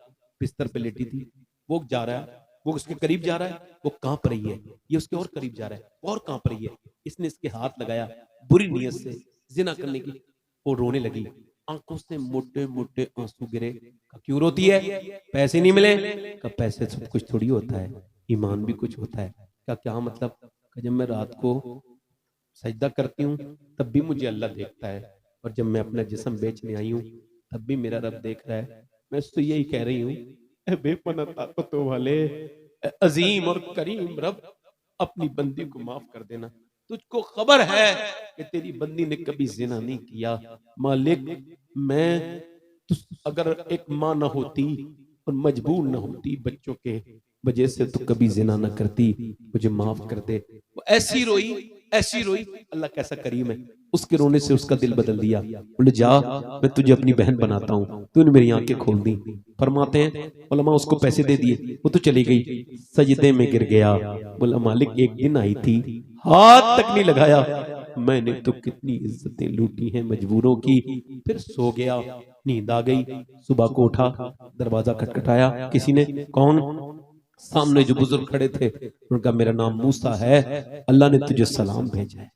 [SPEAKER 1] बिस्तर पे लेटी थी, वो जा रहा है, वो उसके करीब जा रहा है, वो कांप रही है, ये उसके और करीब जा रहा है, और कांप रही है। इसने इसके हाथ लगाया बुरी नीयत से जिना करने की, वो रोने लगी, आंखों से मोटे मोटे आंसू गिरे। क्यों रोती है? पैसे नहीं मिले? का पैसे सब कुछ थोड़ी होता है, ईमान भी कुछ होता है। क्या क्या मतलब? जब मैं रात को सजदा करती हूँ तब भी मुझे अल्लाह देखता है, और जब मैं अपना जिस्म बेचने आई हूँ तब भी मेरा रब देख रहा है। मैं उससे यही कह रही हूँ, ए बेपनाह ताकतों वाले, ए अजीम और करीम रब, अपनी बंदी को माफ कर देना। तुझको खबर है कि तेरी बंदी ने कभी जिना नहीं किया। मालिक, मैं अगर एक माँ न होती और मजबूर न होती बच्चों के वजह से तो कभी जिना न करती, मुझे माफ कर दे। वो ऐसी रोई, ऐसी रोई। अल्लाह कैसा करीम है, उसके रोने से उसका दिल बदल दिया। बोले जा, मैं तुझे अपनी बहन बनाता हूँ। तूने मेरी आंखें खोल दी। फरमाते हैं उलमा उसको पैसे दे दिए, वो तो चली गई, सजदे में गिर गया। बोला मालिक एक दिन आई थी, हाथ तक नहीं लगाया, मैंने तो कितनी इज्जतें लूटी हैं मजबूरों की। फिर सो गया, नींद आ गई। सुबह को उठा, दरवाजा खटखटाया, किसी ने, कौन? सामने जो बुजुर्ग खड़े थे, उनका मेरा नाम मूसा है, अल्लाह ने तुझे सलाम भेजा है।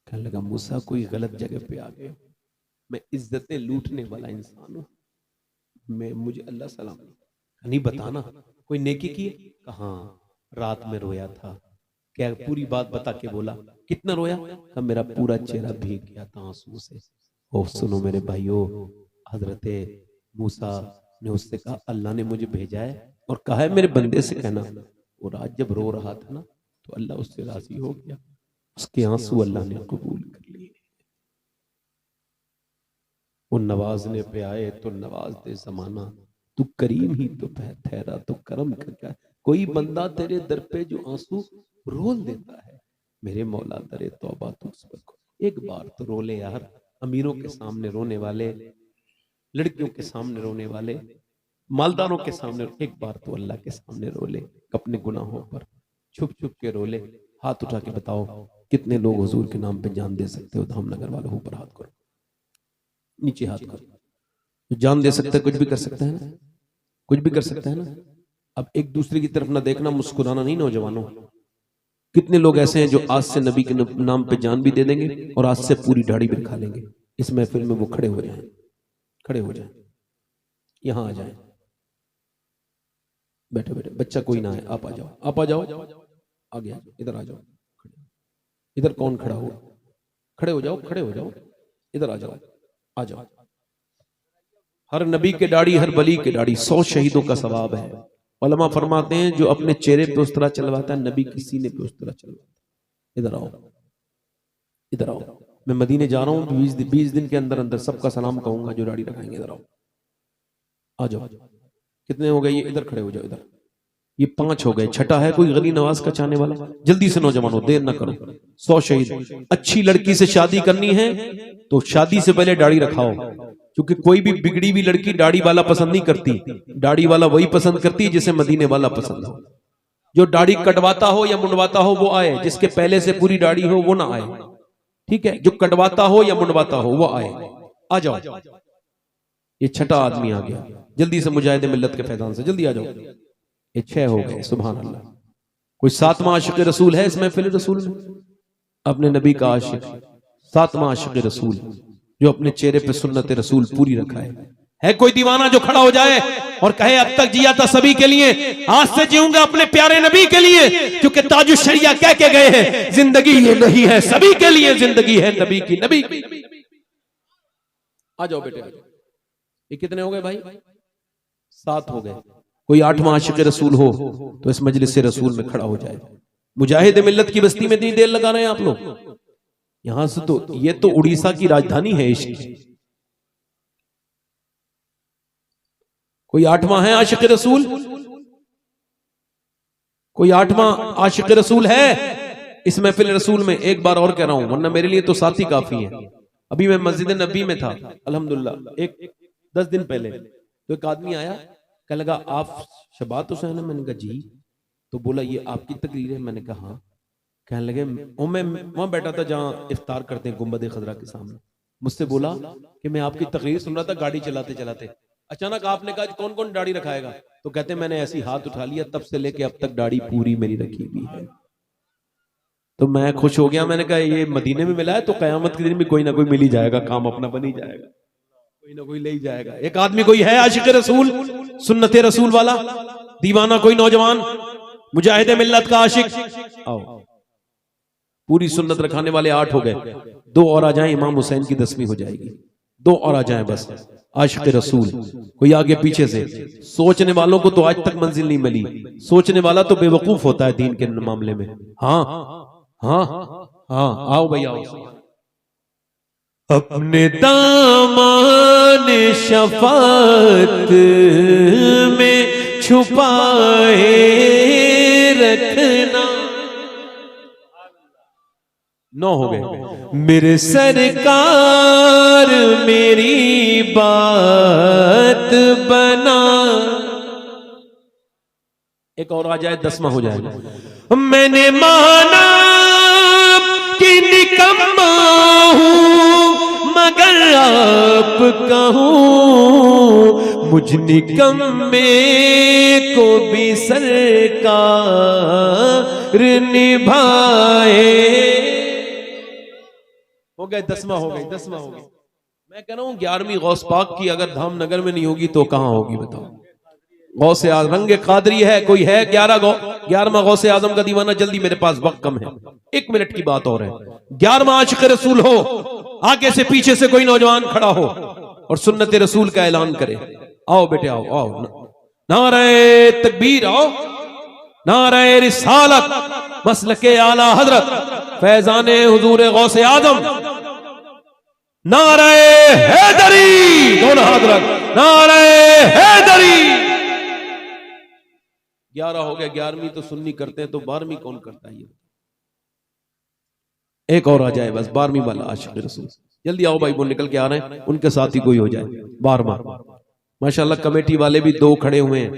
[SPEAKER 1] कहने लगा मूसा कोई गलत जगह पे आ गए, मैं इज्जतें लूटने वाला इंसान हूं, मैं, मुझे अल्लाह सलाम नहीं बताना। कोई नेकी की? कहा रात में रोया था। क्या पूरी बात बता के बोला। कितना रोया? कहा मेरा पूरा चेहरा भीग गया था आंसू से। ओ सुनो मेरे भाइयों, हजरत मूसा ने उससे कहा अल्लाह ने मुझे भेजा है और कहा है मेरे बंदे से कहना। वो रात जब रो रहा था ना तो अल्लाह उससे राजी हो गया, उसके आंसू अल्लाह ने कबूल कर लिए। वो नवाजने पे आए तो नवाज दे जमाना, तू करीम ही तो ठहरा तो करम कर क्या। कोई बंदा तेरे दर पे जो आंसू रोल देता है, मेरे मौला दरे तौबा तू उस पर को एक बार तो रो ले यार। अमीरों के सामने रोने वाले, लड़कियों के सामने रोने वाले, मालदारों के सामने एक बार तो अल्लाह के सामने रो ले, अपने गुनाहों पर छुप छुप के रो ले। हाथ उठा के बताओ कितने लोग हुजूर के नाम पे जान दे सकते हो? धामनगर वालों ऊपर हाथ करो, नीचे हाथ करो। जान दे सकता है, कुछ भी कर सकता है ना, कुछ भी कर सकता है ना। अब एक दूसरे की तरफ ना देखना, मुस्कुराना नहीं नौजवानों। कितने लोग ऐसे हैं जो आज से नबी के नाम पे जान भी दे देंगे और आज से पूरी दाढ़ी भी खा लेंगे। इस महफिल में वो खड़े हो जाएं, खड़े हो जाएं, यहां आ जाएं, बैठे बैठे। बच्चा कोई ना है, आप आ जाओ, आप आ जाओ, आगे आ जाओ, इधर आ जाओ। इधर कौन खड़ा हो? खड़े हो जाओ, खड़े हो जाओ, इधर आ जाओ, आ जाओ। हर नबी के दाढ़ी, हर वली के दाढ़ी 100 शहीदों का सवाब है। उलमा फरमाते हैं जो अपने चेहरे पे उस तरह चलवाता है, नबी के सीने पे उस तरह चलवाता है। इधर आओ, इधर आओ। मैं मदीने जा रहा हूँ, 20 दिन के अंदर अंदर सबका सलाम कहूंगा जो दाढ़ी रखाएंगे। इधर आओ, आ जाओ। कितने हो गए ये? इधर खड़े हो जाओ, इधर। ये 5 हो गए, छठा है कोई गली नवाज का चाहने वाला? जल्दी से नौजवानों, देर ना करो। 100 शहीद। अच्छी लड़की से शादी करनी है तो शादी से पहले दाढ़ी रखाओ, क्योंकि कोई भी बिगड़ी हुई लड़की दाढ़ी वाला पसंद नहीं करती। दाढ़ी वाला वही पसंद करती है जिसे मदीने वाला पसंद हो। जो दाढ़ी कटवाता हो या मुंडवाता हो वो आए, जिसके पहले से पूरी दाढ़ी हो वो ना आए, ठीक है? जो कटवाता हो या मुंडवाता हो वो आए। आ जाओ, ये छठा आदमी आ गया। जल्दी से मुजाहिद मिल्लत के फैजान से जल्दी आ जाओ। ये 6 हो गए, सुभान अल्लाह। कोई 7वां आशिक रसूल है इस महफिल रसूल में? अपने नबी का आशिक, 7वां आशिक रसूल जो अपने चेहरे पे सुन्नत रसूल पूरी रखा है कोई दीवाना जो खड़ा हो जाए और कहे अब तक जिया था सभी के लिए, आज से जीऊंगा अपने प्यारे नबी के लिए, क्योंकि ताजुश शरिया कह के गए हैं जिंदगी ये नहीं है सभी के लिए, जिंदगी है नबी की, नबी। आ जाओ बेटे, ये कितने हो गए भाई? 7 हो गए। कोई 8वां आशिक रसूल हो तो इस मजलिस से रसूल में खड़ा हो जाए। मुजाहिद मिल्लत की बस्ती में इतनी देर लगा रहे हैं आप लोग। यहां से तो ये तो उड़ीसा की राजधानी है इश्क। कोई 8वां है आशिक रसूल? कोई 8वां आशिक रसूल है इस महफिल रसूल में? एक बार और कह रहा हूं, वरना मेरे लिए तो 7 ही काफी है। अभी मैं मस्जिद नबी में था अल्हम्दुलिल्लाह, एक 10 दिन पहले, तो एक आदमी आया, कहने लगा आप शबात हुसैन है? मैंने कहा जी। तो बोला ये आपकी तकरीर है? मैंने कहा हाँ। कहने लगे मैं वहां बैठा था जहां इफ्तार करते हैं गुंबद खजरा के सामने। मुझसे बोला कि मैं आपकी तकरीर सुन रहा था गाड़ी चलाते चलाते, अचानक आपने कहा कौन कौन दाढ़ी रखाएगा? तो कहते मैंने ऐसी हाथ उठा लिया, तब से लेके अब तक दाढ़ी पूरी मेरी रखी हुई है। तो मैं खुश हो गया, मैंने कहा ये मदीने में मिला है तो कयामत के दिन भी कोई ना कोई मिल ही जाएगा, काम अपना बन ही जाएगा, कोई ना कोई ले ही जाएगा। एक आदमी कोई है आशिक रसूल, सुन्नत रसूल वाला दीवाना, कोई नौजवान मुजाहिद मिल्लत का आशिक? आओ पूरी सुन्नत रखाने वाले 8 हो गए, 2 और आ जाएं, इमाम हुसैन की 10वीं हो जाएगी। 2 और आ जाएं बस। आशिक रसूल कोई आगे पीछे से। सोचने वालों को तो आज तक मंजिल नहीं मिली, सोचने वाला तो बेवकूफ होता है दीन के मामले में। हाँ हाँ हाँ, आओ भैया आओ। अपने दामन शफात में छुपाए रखना। 9 हो गए। मेरे सरकार मेरी बात बना। एक और आ जाए, 10वां हो जाएगा। मैंने माना कि निकम्मा हूं मगर आप कहूं, मुझ निकम्मे को भी सरकार निभाए। हो गए, 10वां हो गई, 10वां हो गई। मैं कह रहा हूं 11वीं गौस पाक की अगर धामनगर में नहीं होगी तो कहां होगी बताओ। गौसे आजम रंग कादरी है, कोई है 11वां गौसे आजम का दीवाना। जल्दी, मेरे पास वक्त कम है, 1 मिनट की बात और है। 11वां आशिक रसूल हो, आगे से पीछे से कोई नौजवान खड़ा हो और सुन्नत रसूल का ऐलान करे। आओ बेटे आओ आओ, नारे तकबीर, आओ नारे रिसालत, मसलके आला हजरत फैजाने हुजूर गौसे आजम, नारे हैदरी, दोनों हाथ रख, नारे हैदरी। 11 हो गया। 11वीं तो सुन्नी करते हैं, तो 12वीं कौन करता है? एक और आ जाए बस, 12वीं वाला आशिक रसूल। जल्दी आओ भाई, वो निकल के आ रहे हैं, उनके साथ ही कोई हो जाए। 12वां माशाल्लाह कमेटी वाले भी 2 खड़े हुए हैं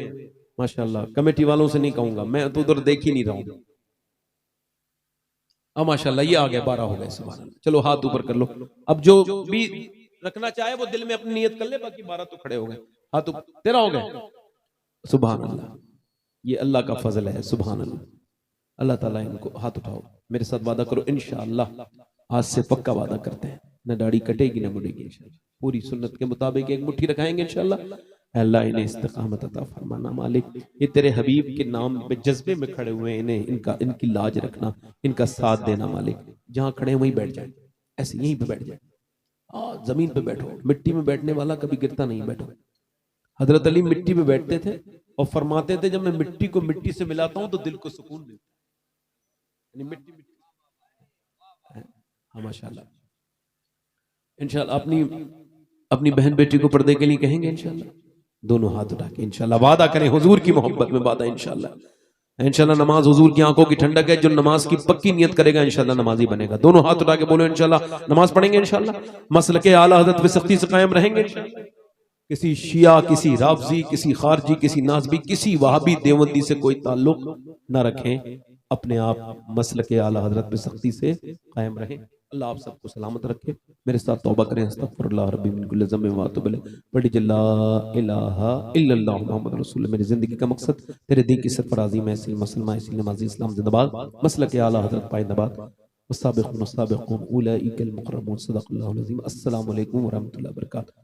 [SPEAKER 1] माशाल्लाह। कमेटी वालों से नहीं कहूंगा, मैं तो उधर देख ही नहीं रहा हूं। अब माशाल्लाह ये आ गए, 12 हो गए। सुभान अल्लाह। चलो हाथ ऊपर कर लो। अब जो भी रखना चाहे वो दिल में अपनी नियत कर ले, बाकी 12 तो खड़े हो गए। हाथ ऊपर, 13 हो गए। सुभान अल्लाह, ये अल्लाह का फजल है। सुभान अल्लाह। अल्लाह ताला इनको, हाथ उठाओ, मेरे साथ वादा करो इंशाअल्लाह। आज से पक्का वादा करते हैं, न दाढ़ी कटेगी न मुड़ेगी इंशाअल्लाह। पूरी सुन्नत के मुताबिक एक मुट्ठी रखाएंगे इंशाअल्लाह। अल्लाह इन्हें इस्तिकामत अता फरमाना मालिक। ये तेरे हबीब के नाम पे जज्बे में खड़े हुए हैं, इन्हें इनकी लाज रखना, इनका साथ देना मालिक। जहां खड़े वहीं बैठ जाए, ऐसे यहीं पे बैठ जाए। जमीन पे बैठो, मिट्टी में बैठने वाला कभी गिरता नहीं, बैठो। हजरत अली मिट्टी पे बैठते थे और फरमाते थे, जब मैं मिट्टी को मिट्टी से मिलाता हूं तो दिल को सुकून मिलता है। मिट्टी हाँ माशाल्लाह। इंशाल्लाह अपनी बहन बेटी को पर्दे के लिए कहेंगे इंशाल्लाह। दोनों हाथ उठा के इंशाल्लाह वादा करें, हुजूर की मोहब्बत में वादा इंशाल्लाह। इंशाल्लाह नमाज हुजूर की आंखों की ठंडक है। जो नमाज की पक्की नियत करेगा इंशाल्लाह नमाजी बनेगा। दोनों हाथ उठा के बोलो इंशाल्लाह नमाज पढ़ेंगे इंशाल्लाह। मसलके आला हज़रत पे सख्ती से कायम रहेंगे इंशाल्लाह। किसी शिया, किसी राफजी, किसी खारजी, किसी नाज़बी, किसी वहाबी देवबंदी से कोई ताल्लुक न रखें। अपने आप मसलके आला हज़रत पे सख्ती से कायम रहें। अल्लाह आप सबको सलामत रखे। मेरे साथ तौबा करें। अस्तगफिरुल्लाह रब्बी मिन कुल्लि ज़ंबिन व अतूबु इलैह। पढ़ी ला इलाहा इल्लल्लाह मुहम्मद रसूलुल्लाह। मेरी जिंदगी का मकसद तेरे दीन की सरफराजी में इसी मुसलमान इसी नमाजी इस्लाम जिंदाबाद। मसलके आला हज़रत पाइंदाबाद। वस्साबिक़ून अस्साबिक़ून उलाइकल मुक़र्रबून। सदक़ल्लाहुल अज़ीम। अस्सलामु अलैकुम व रहमतुल्लाहि व बरकातहू।